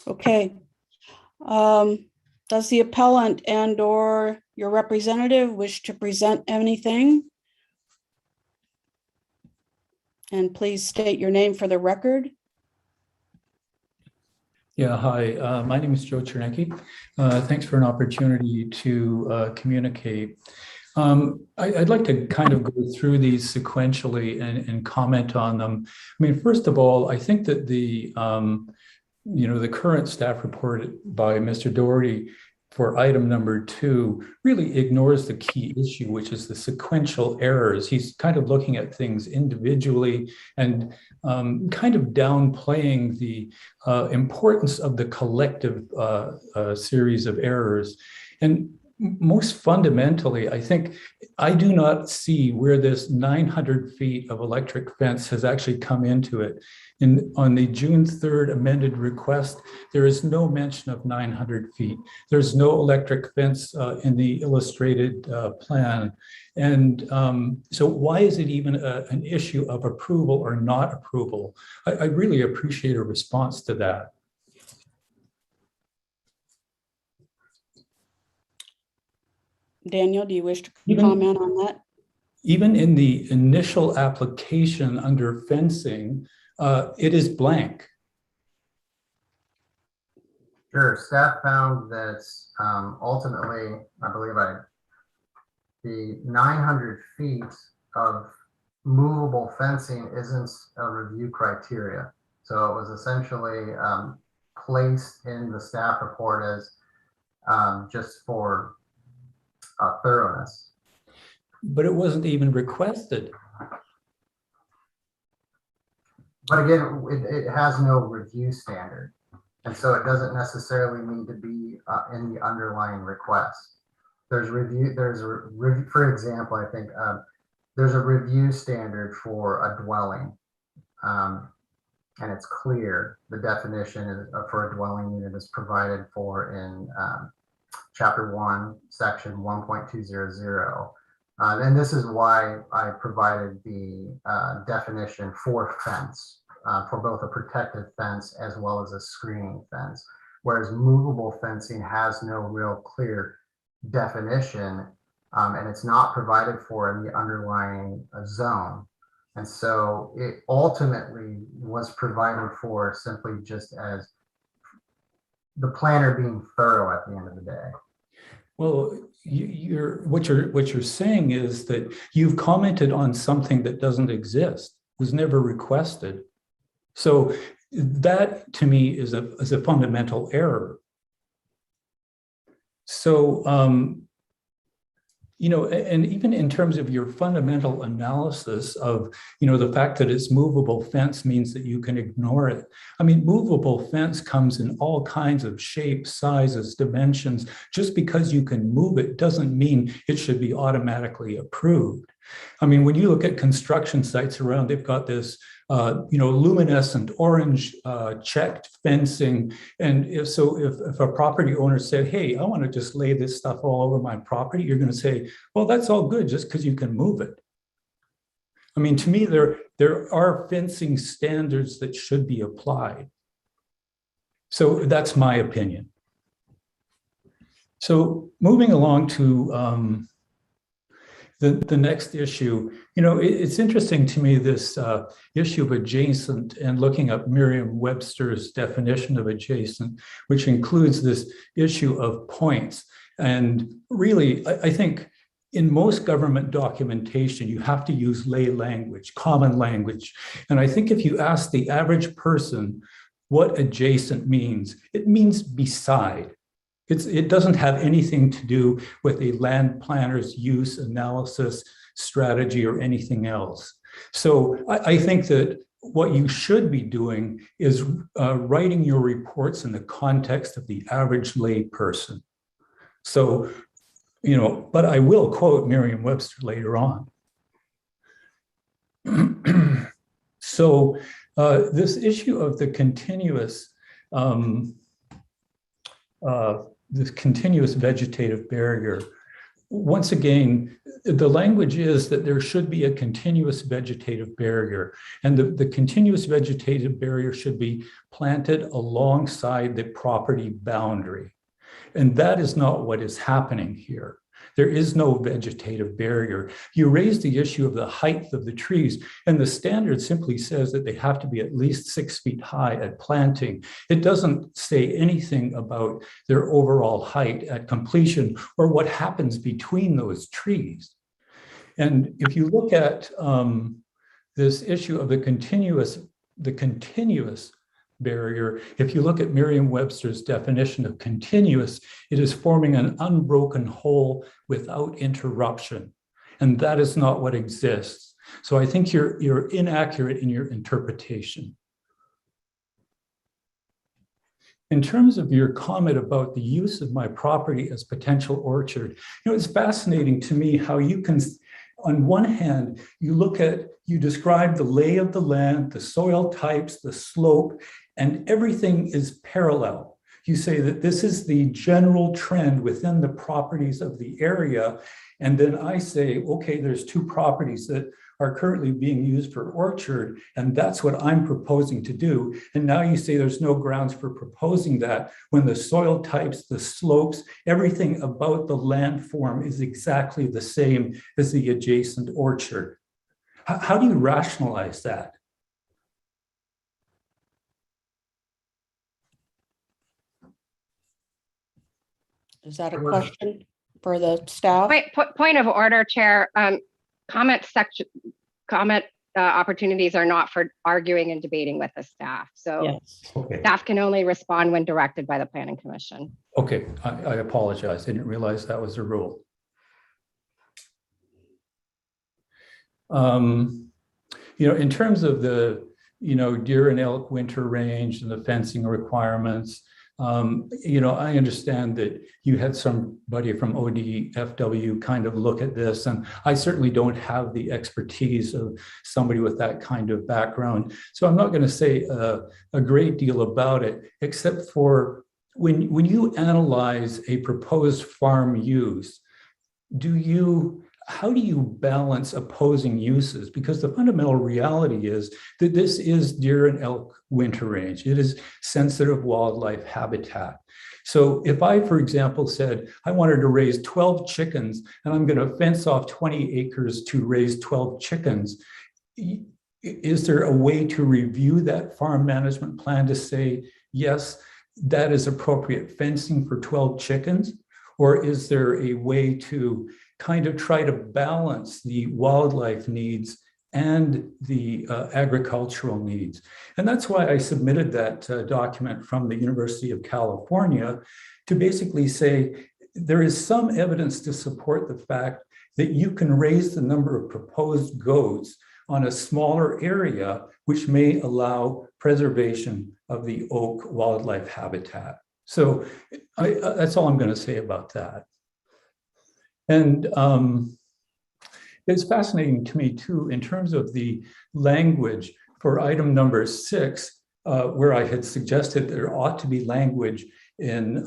Okay. Does the appellant and/or your representative wish to present anything? And please state your name for the record. Yeah, hi, my name is Joe Chernecki. Thanks for an opportunity to communicate. I'd like to kind of go through these sequentially and comment on them. I mean, first of all, I think that the current staff report by Mr. Doherty for item number 2 really ignores the key issue, which is the sequential errors. He's kind of looking at things individually and kind of downplaying the importance of the collective series of errors. And most fundamentally, I think I do not see where this 900 feet of electric fence has actually come into it. On the June 3rd amended request, there is no mention of 900 feet. There's no electric fence in the illustrated plan. And so why is it even an issue of approval or not approval? I really appreciate a response to that. Daniel, do you wish to Even- comment on that? Even in the initial application under fencing, it is blank. Sure, staff found that ultimately, I believe the 900 feet of movable fencing isn't a review criteria. So it was essentially placed in the staff report as just for thoroughness. But it wasn't even requested. But again, it has no review standard. And so it doesn't necessarily need to be in the underlying request. For example, I think there's a review standard for a dwelling. And it's clear, the definition for a dwelling unit is provided for in Chapter 1, Section 1.200. And this is why I provided the definition for fence, for both a protective fence as well as a screening fence. Whereas movable fencing has no real clear definition, and it's not provided for in the underlying zone. And so it ultimately was provided for simply just as the planner being thorough at the end of the day. Well, what you're saying is that you've commented on something that doesn't exist, was never requested. So that to me is a fundamental error. So and even in terms of your fundamental analysis of, the fact that it's movable fence means that you can ignore it. I mean, movable fence comes in all kinds of shapes, sizes, dimensions. Just because you can move it doesn't mean it should be automatically approved. I mean, when you look at construction sites around, they've got this luminescent orange checked fencing. And if a property owner said, hey, I want to just lay this stuff all over my property, you're going to say, well, that's all good just because you can move it. I mean, to me, there are fencing standards that should be applied. So that's my opinion. So moving along to the next issue, it's interesting to me, this issue of adjacent, and looking up Merriam-Webster's definition of adjacent, which includes this issue of points. And really, I think in most government documentation, you have to use lay language, common language. And I think if you ask the average person what adjacent means, it means beside. It doesn't have anything to do with a land planner's use, analysis, strategy, or anything else. So I think that what you should be doing is writing your reports in the context of the average lay person. So, but I will quote Merriam-Webster later on. So this issue of the continuous this continuous vegetative barrier. Once again, the language is that there should be a continuous vegetative barrier, and the continuous vegetative barrier should be planted alongside the property boundary. And that is not what is happening here. There is no vegetative barrier. You raise the issue of the height of the trees, and the standard simply says that they have to be at least 6 feet high at planting. It doesn't say anything about their overall height at completion or what happens between those trees. And if you look at this issue of the continuous barrier, if you look at Merriam-Webster's definition of continuous, it is forming an unbroken whole without interruption. And that is not what exists. So I think you're inaccurate in your interpretation. In terms of your comment about the use of my property as potential orchard, it's fascinating to me how you can, on one hand, you describe the lay of the land, the soil types, the slope, and everything is parallel. You say that this is the general trend within the properties of the area. And then I say, okay, there's two properties that are currently being used for orchard, and that's what I'm proposing to do. And now you say there's no grounds for proposing that when the soil types, the slopes, everything about the landform is exactly the same as the adjacent orchard. How do you rationalize that? Is that a question for the staff? Point of order, Chair. Comment opportunities are not for arguing and debating with the staff. So Yes. Okay. staff can only respond when directed by the Planning Commission. Okay, I apologize. I didn't realize that was a rule. In terms of the, deer and elk winter range and the fencing requirements, I understand that you had somebody from ODFW kind of look at this, and I certainly don't have the expertise of somebody with that kind of background. So I'm not going to say a great deal about it, except for when you analyze a proposed farm use, how do you balance opposing uses? Because the fundamental reality is that this is deer and elk winter range. It is sensitive wildlife habitat. So if I, for example, said I wanted to raise 12 chickens and I'm going to fence off 20 acres to raise 12 chickens, is there a way to review that farm management plan to say, yes, that is appropriate fencing for 12 chickens? Or is there a way to kind of try to balance the wildlife needs and the agricultural needs? And that's why I submitted that document from the University of California to basically say there is some evidence to support the fact that you can raise the number of proposed goats on a smaller area, which may allow preservation of the oak wildlife habitat. So that's all I'm going to say about that. And it's fascinating to me too, in terms of the language for item number 6, where I had suggested there ought to be language in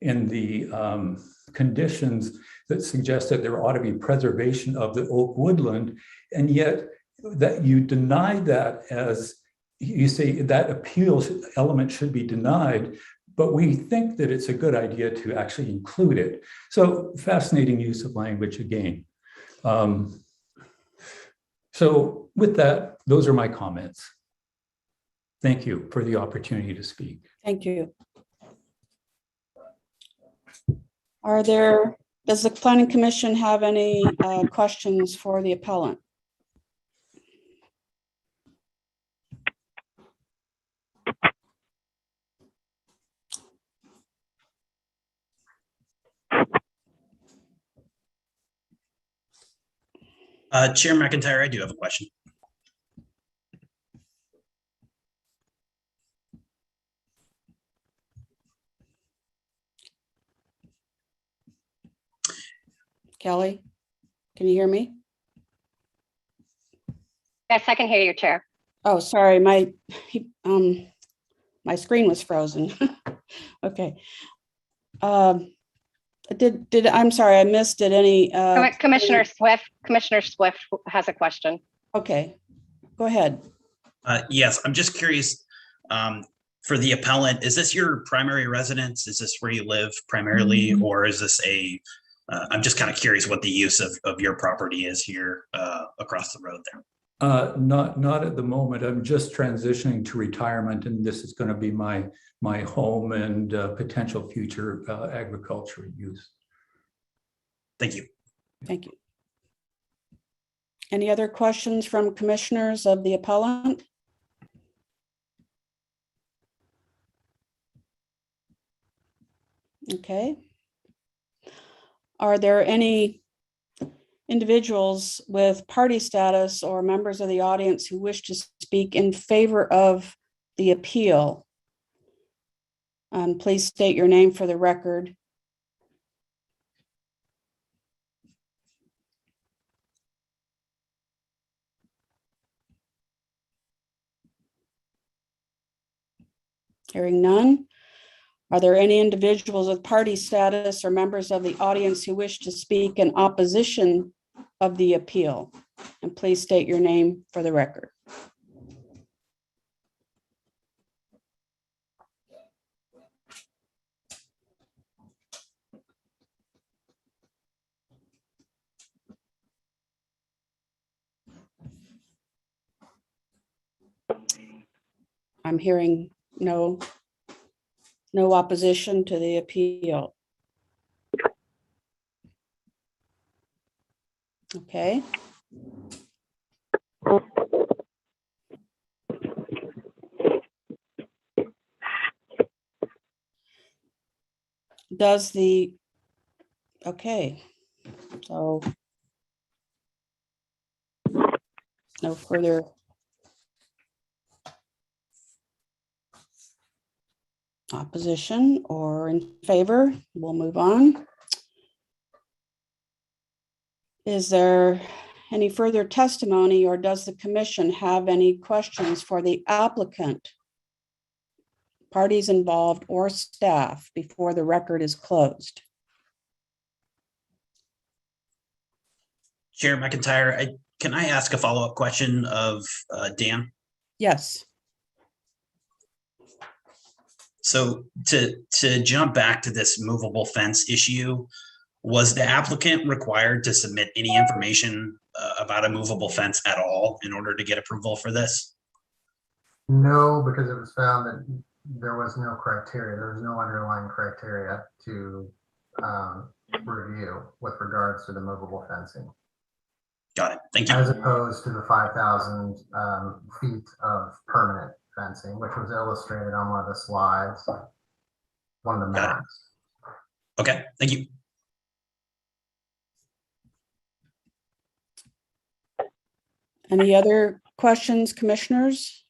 the conditions that suggest that there ought to be preservation of the oak woodland, and yet that you deny that, as you say that appeal element should be denied, but we think that it's a good idea to actually include it. So fascinating use of language again. So with that, those are my comments. Thank you for the opportunity to speak. Thank you. Does the Planning Commission have any questions for the appellant? Chair McIntyre, I do have a question. Kelly, can you hear me? Yes, I can hear you, Chair. Oh, sorry, my screen was frozen. Okay. I'm sorry, I missed it. Any? Commissioner Swift has a question. Okay, go ahead. Yes, I'm just curious, for the appellant, is this your primary residence? Is this where you live primarily, or is this I'm just kind of curious what the use of your property is here across the road there. Not at the moment. I'm just transitioning to retirement, and this is going to be my home and potential future agricultural use. Thank you. Thank you. Any other questions from commissioners of the appellant? Okay. Are there any individuals with party status or members of the audience who wish to speak in favor of the appeal? Please state your name for the record. Hearing none. Are there any individuals with party status or members of the audience who wish to speak in opposition of the appeal? And please state your name for the record. I'm hearing no opposition to the appeal. Okay. Okay, so no further opposition or in favor, we'll move on. Is there any further testimony, or does the commission have any questions for the applicant, parties involved, or staff before the record is closed? Chair McIntyre, can I ask a follow-up question of Dan? Yes. So to jump back to this movable fence issue, was the applicant required to submit any information about a movable fence at all in order to get approval for this? No, because it was found that there was no criteria. There was no underlying criteria to review with regards to the movable fencing, Got it. Thank you. as opposed to the 5,000 feet of permanent fencing, which was illustrated on one of the slides, one of the Got it. maps. Okay, thank you. Any other questions, commissioners?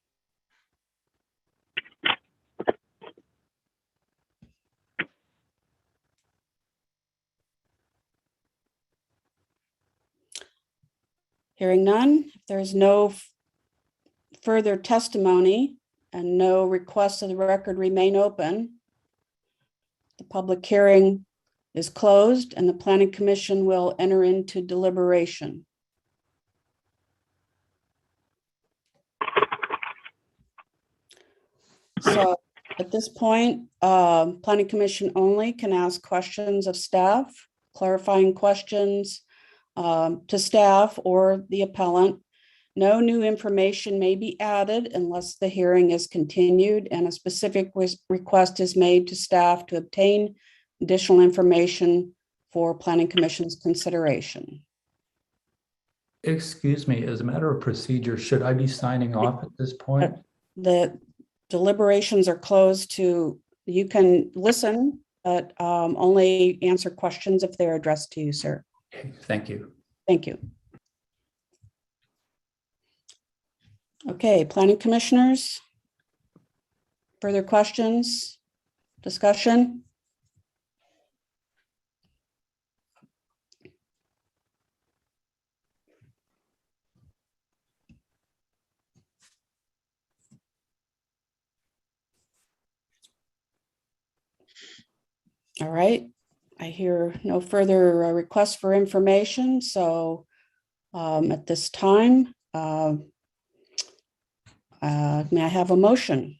Hearing none, if there's no further testimony and no requests of the record remain open, the public hearing is closed and the planning commission will enter into deliberation. So at this point, planning commission only can ask questions of staff, clarifying questions to staff or the appellant. No new information may be added unless the hearing is continued and a specific request is made to staff to obtain additional information for planning commission's consideration. Excuse me, as a matter of procedure, should I be signing off at this point? The deliberations are closed you can listen, but only answer questions if they're addressed to you, sir. Okay, thank you. Thank you. Okay, planning commissioners. Further questions, discussion? All right, I hear no further requests for information, so at this time, may I have a motion?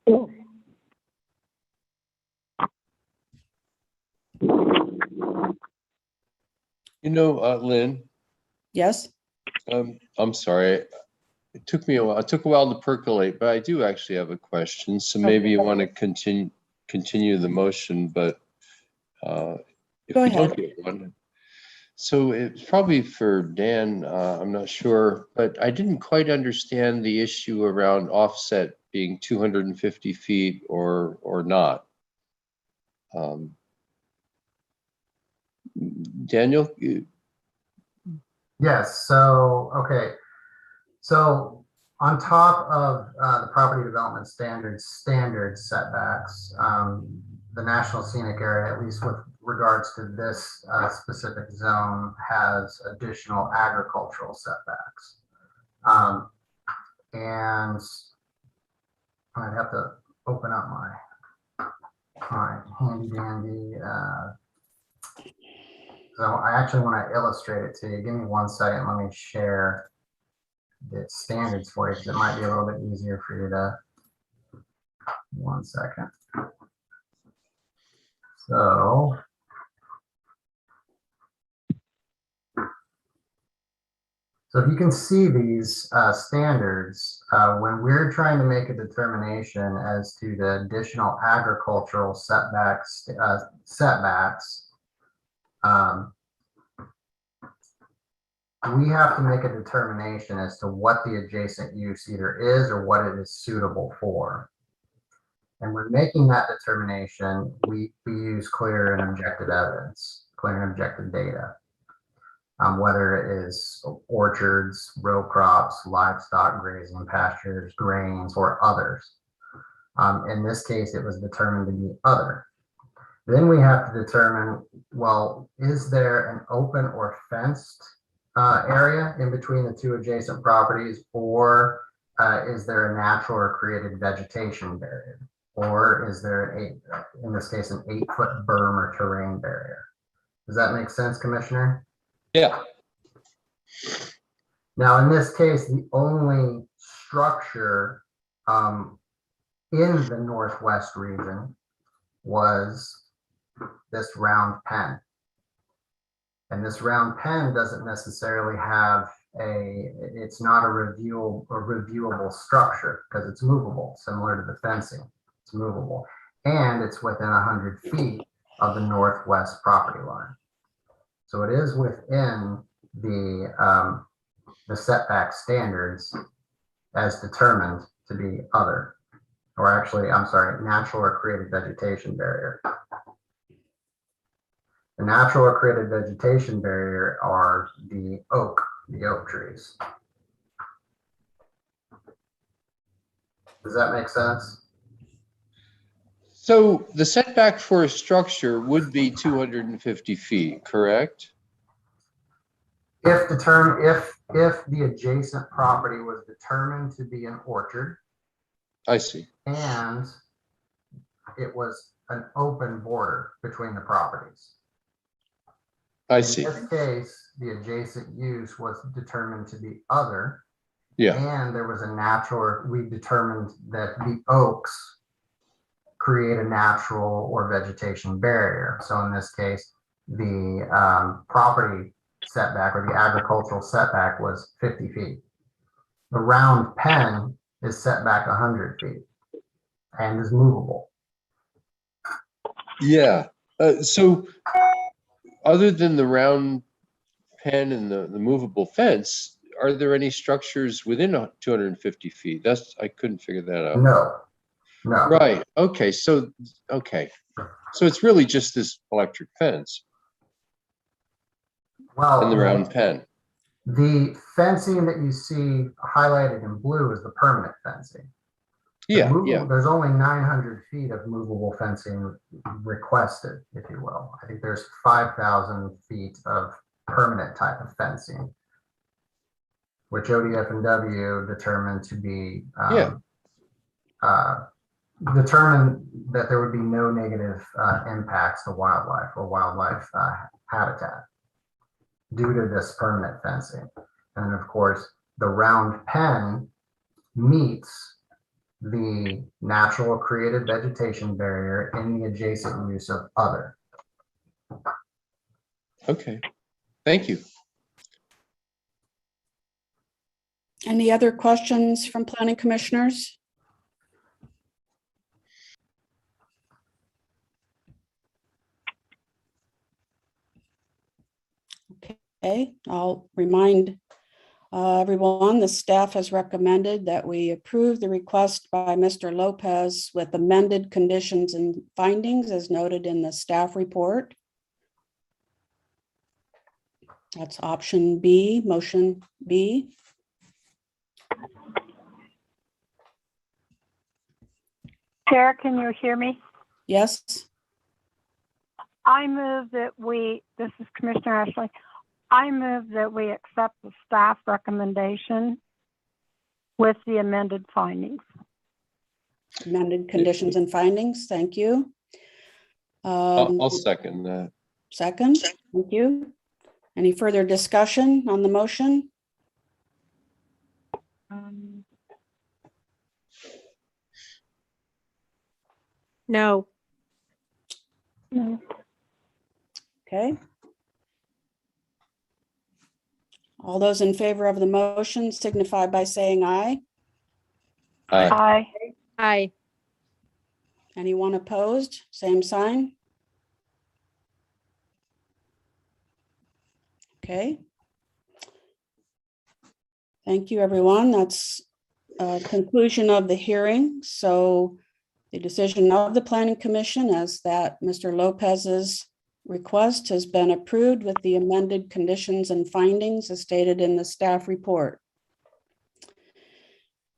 You know, Lynn, Yes? I'm sorry. It took me a while. It took a while to percolate, but I do actually have a question. So maybe you want to continue the motion, but if Go we don't ahead. get one. So it's probably for Dan, I'm not sure, but I didn't quite understand the issue around offset being 250 feet or not. Yeah, Daniel, Yes, so, okay. So on top of the property development standards setbacks, the National Scenic Area, at least with regards to this specific zone, has additional agricultural setbacks. And I'd have to open up my handy dandy. So I actually want to illustrate it to you. Give me 1 second. Let me share the standards for you because it might be a little bit easier for you to. 1 second. So if you can see these standards, when we're trying to make a determination as to the additional agricultural setbacks, we have to make a determination as to what the adjacent use either is or what it is suitable for. And when making that determination, we use clear and objective evidence, clear and objective data. Whether it is orchards, row crops, livestock grazing, pastures, grains, or others. In this case, it was determined to be other. Then we have to determine, well, is there an open or fenced area in between the two adjacent properties, or is there a natural or created vegetation barrier? Or is there, in this case, an 8-foot berm or terrain barrier? Does that make sense, Commissioner? Yeah. Now, in this case, the only structure in the Northwest region was this round pen. And this round pen doesn't necessarily have it's not a reviewable structure because it's movable, similar to the fencing. It's movable. And it's within 100 feet of the Northwest property line. So it is within the setback standards as determined to be other, or actually, I'm sorry, natural or created vegetation barrier. The natural or created vegetation barrier are the oak trees. Does that make sense? So the setback for a structure would be 250 feet, correct? If the adjacent property was determined to be an orchard. I see. And it was an open border between the properties. I see. In this case, the adjacent use was determined to be other. Yeah. And there was a natural, we determined that the oaks create a natural or vegetation barrier. So in this case, the property setback or the agricultural setback was 50 feet. The round pen is set back 100 feet and is movable. Yeah. So other than the round pen and the movable fence, are there any structures within 250 feet? I couldn't figure that out. No. Right. Okay. So it's really just this electric fence. Well, And the round pen. The fencing that you see highlighted in blue is the permanent fencing. Yeah. There's only 900 feet of movable fencing requested, if you will. I think there's 5,000 feet of permanent type of fencing, which ODF&W determined to be determined that there would be no negative impacts to wildlife or wildlife habitat due to this permanent fencing. And of course, the round pen meets the natural created vegetation barrier in the adjacent use of other. Okay, thank you. Any other questions from planning commissioners? Okay, I'll remind everyone, the staff has recommended that we approve the request by Mr. Lopez with amended conditions and findings as noted in the staff report. That's option B, motion B. Chair, can you hear me? Yes, I move that this is Commissioner Ashley. I move that we accept the staff recommendation with the amended findings. amended conditions and findings. Thank you. I'll second that. Second, thank you. Any further discussion on the motion? No. No. Okay. All those in favor of the motion signify by saying aye. Aye. Aye. Aye. Anyone opposed? Same sign. Okay. Thank you, everyone. That's conclusion of the hearing. So the decision of the Planning Commission as that Mr. Lopez's request has been approved with the amended conditions and findings as stated in the staff report.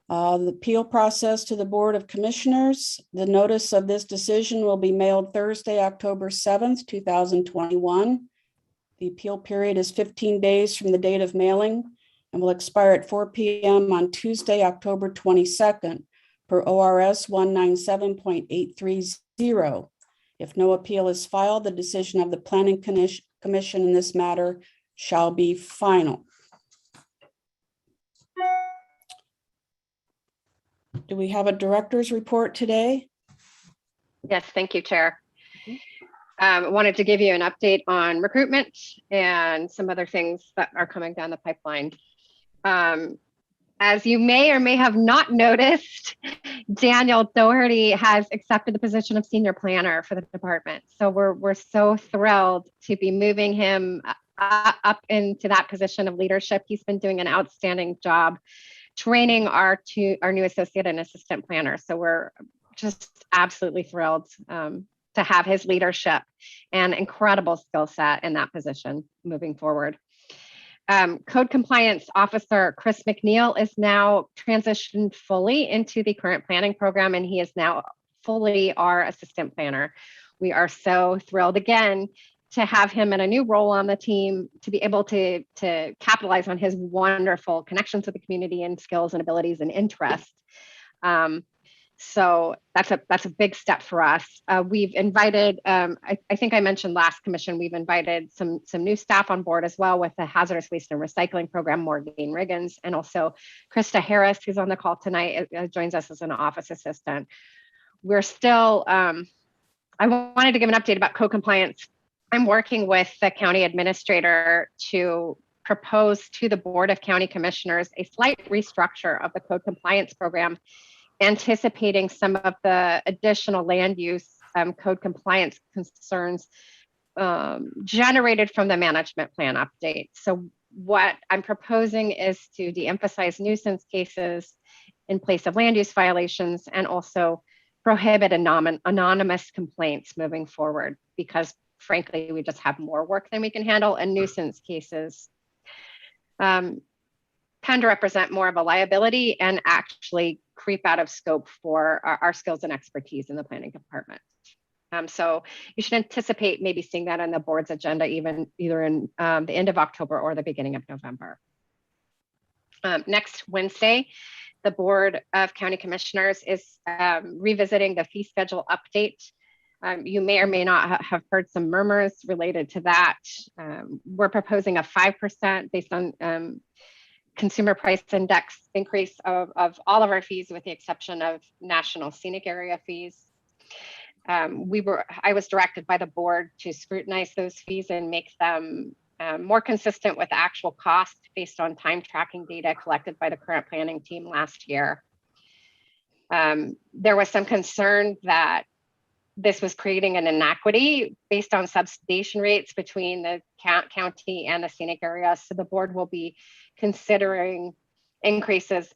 The appeal process to the Board of Commissioners. The notice of this decision will be mailed Thursday, October 7th, 2021. The appeal period is 15 days from the date of mailing and will expire at 4 p.m. on Tuesday, October 22nd, per ORS 197.830. If no appeal is filed, the decision of the Planning Commission in this matter shall be final. Do we have a director's report today? Yes, thank you, Chair. Wanted to give you an update on recruitment and some other things that are coming down the pipeline. As you may or may have not noticed, Daniel Doherty has accepted the position of senior planner for the department. So we're so thrilled to be moving him up into that position of leadership. He's been doing an outstanding job training our new associate and assistant planner. So we're just absolutely thrilled to have his leadership and incredible skill set in that position moving forward. Code compliance officer Chris McNeil is now transitioned fully into the current planning program, and he is now fully our assistant planner. We are so thrilled again to have him in a new role on the team, to be able to capitalize on his wonderful connections with the community and skills and abilities and interests. So that's a big step for us. We've invited, I think I mentioned last commission, we've invited some new staff on board as well with the hazardous waste and recycling program, Maureen Riggins, and also Krista Harris, who's on the call tonight, joins us as an office assistant. We're still, I wanted to give an update about code compliance. I'm working with the county administrator to propose to the Board of County Commissioners a slight restructure of the code compliance program, anticipating some of the additional land use code compliance concerns generated from the management plan update. So what I'm proposing is to de-emphasize nuisance cases in place of land use violations, and also prohibit anonymous complaints moving forward, because frankly, we just have more work than we can handle, and nuisance cases tend to represent more of a liability and actually creep out of scope for our skills and expertise in the planning department. So you should anticipate maybe seeing that on the board's agenda, either in the end of October or the beginning of November. Next Wednesday, the Board of County Commissioners is revisiting the fee schedule update. You may or may not have heard some murmurs related to that. We're proposing a 5% based on consumer price index increase of all of our fees, with the exception of national scenic area fees. I was directed by the board to scrutinize those fees and make them more consistent with actual cost based on time tracking data collected by the current planning team last year. There was some concern that this was creating an inequity based on subsidization rates between the county and the scenic area. So the board will be considering increases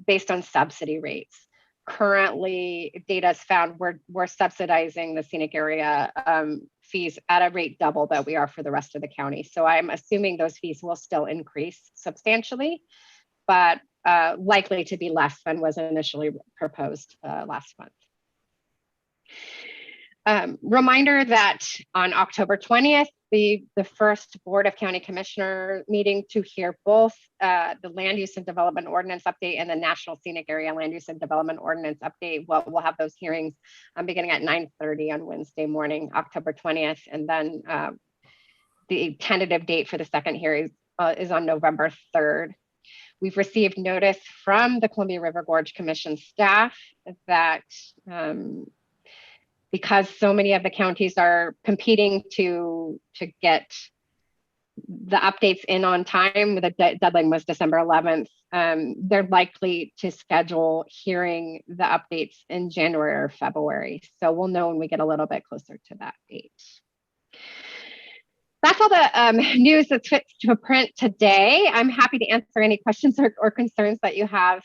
based on subsidy rates. Currently, data has found we're subsidizing the scenic area fees at a rate double that we are for the rest of the county. So I'm assuming those fees will still increase substantially, but likely to be less than was initially proposed last month. Reminder that on October 20th, the first Board of County Commissioner meeting to hear both the Land Use and Development Ordinance update and the National Scenic Area Land Use and Development Ordinance update. We'll have those hearings beginning at 9:30 on Wednesday morning, October 20th. And then the tentative date for the second hearing is on November 3rd. We've received notice from the Columbia River Gorge Commission staff that because so many of the counties are competing to get the updates in on time, the deadline was December 11th, they're likely to schedule hearing the updates in January or February. So we'll know when we get a little bit closer to that date. That's all the news that's fit to print today. I'm happy to answer any questions or concerns that you have.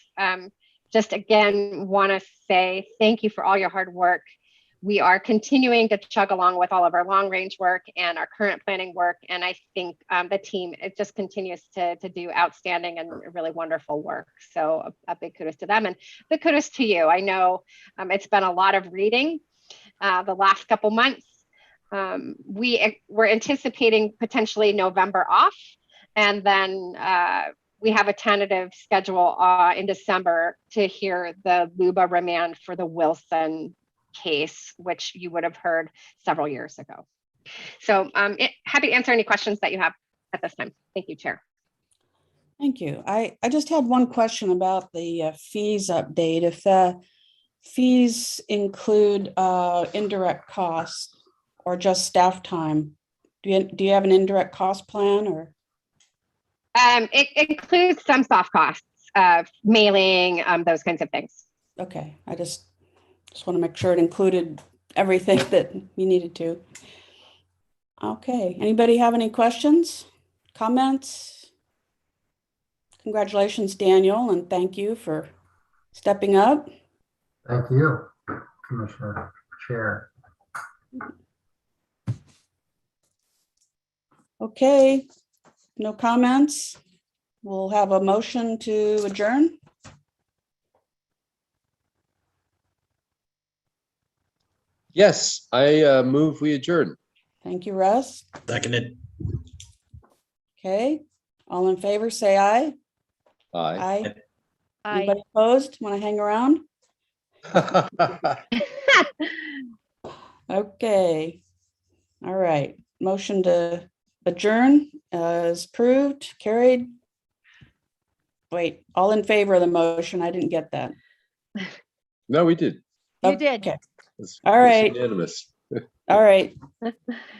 Just again, want to say thank you for all your hard work. We are continuing to chug along with all of our long range work and our current planning work. And I think the team, it just continues to do outstanding and really wonderful work. So a big kudos to them and big kudos to you. I know it's been a lot of reading the last couple months. We're anticipating potentially November off. And then we have a tentative schedule in December to hear the LUBA remand for the Wilson case, which you would have heard several years ago. So happy to answer any questions that you have at this time. Thank you, Chair. Thank you. I just had one question about the fees update. If the fees include indirect costs or just staff time, do you have an indirect cost plan or? It includes some soft costs, mailing, those kinds of things. Okay, I just want to make sure it included everything that you needed to. Okay, anybody have any questions, comments? Congratulations, Daniel, and thank you for stepping up. Thank you, Commissioner Chair. Okay, no comments. We'll have a motion to adjourn. Yes, I move we adjourn. Thank you, Russ. Seconded. Okay, all in favor, say aye. Aye. Aye. Anybody opposed? Want to hang around? Okay. All right. Motion to adjourn is approved, carried. Wait, all in favor of the motion? I didn't get that. No, we did. You did. Okay. It's right. unanimous. All right. All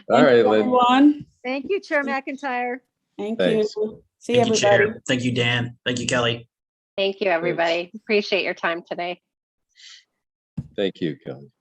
Thank right, you, Lynn. everyone. Thank you, Chair McIntyre. Thank Thanks. you. See Thank you, everybody. Chair. Thank you, Dan. Thank you, Kelly. Thank you, everybody. Appreciate your time today. Thank you, Kelly.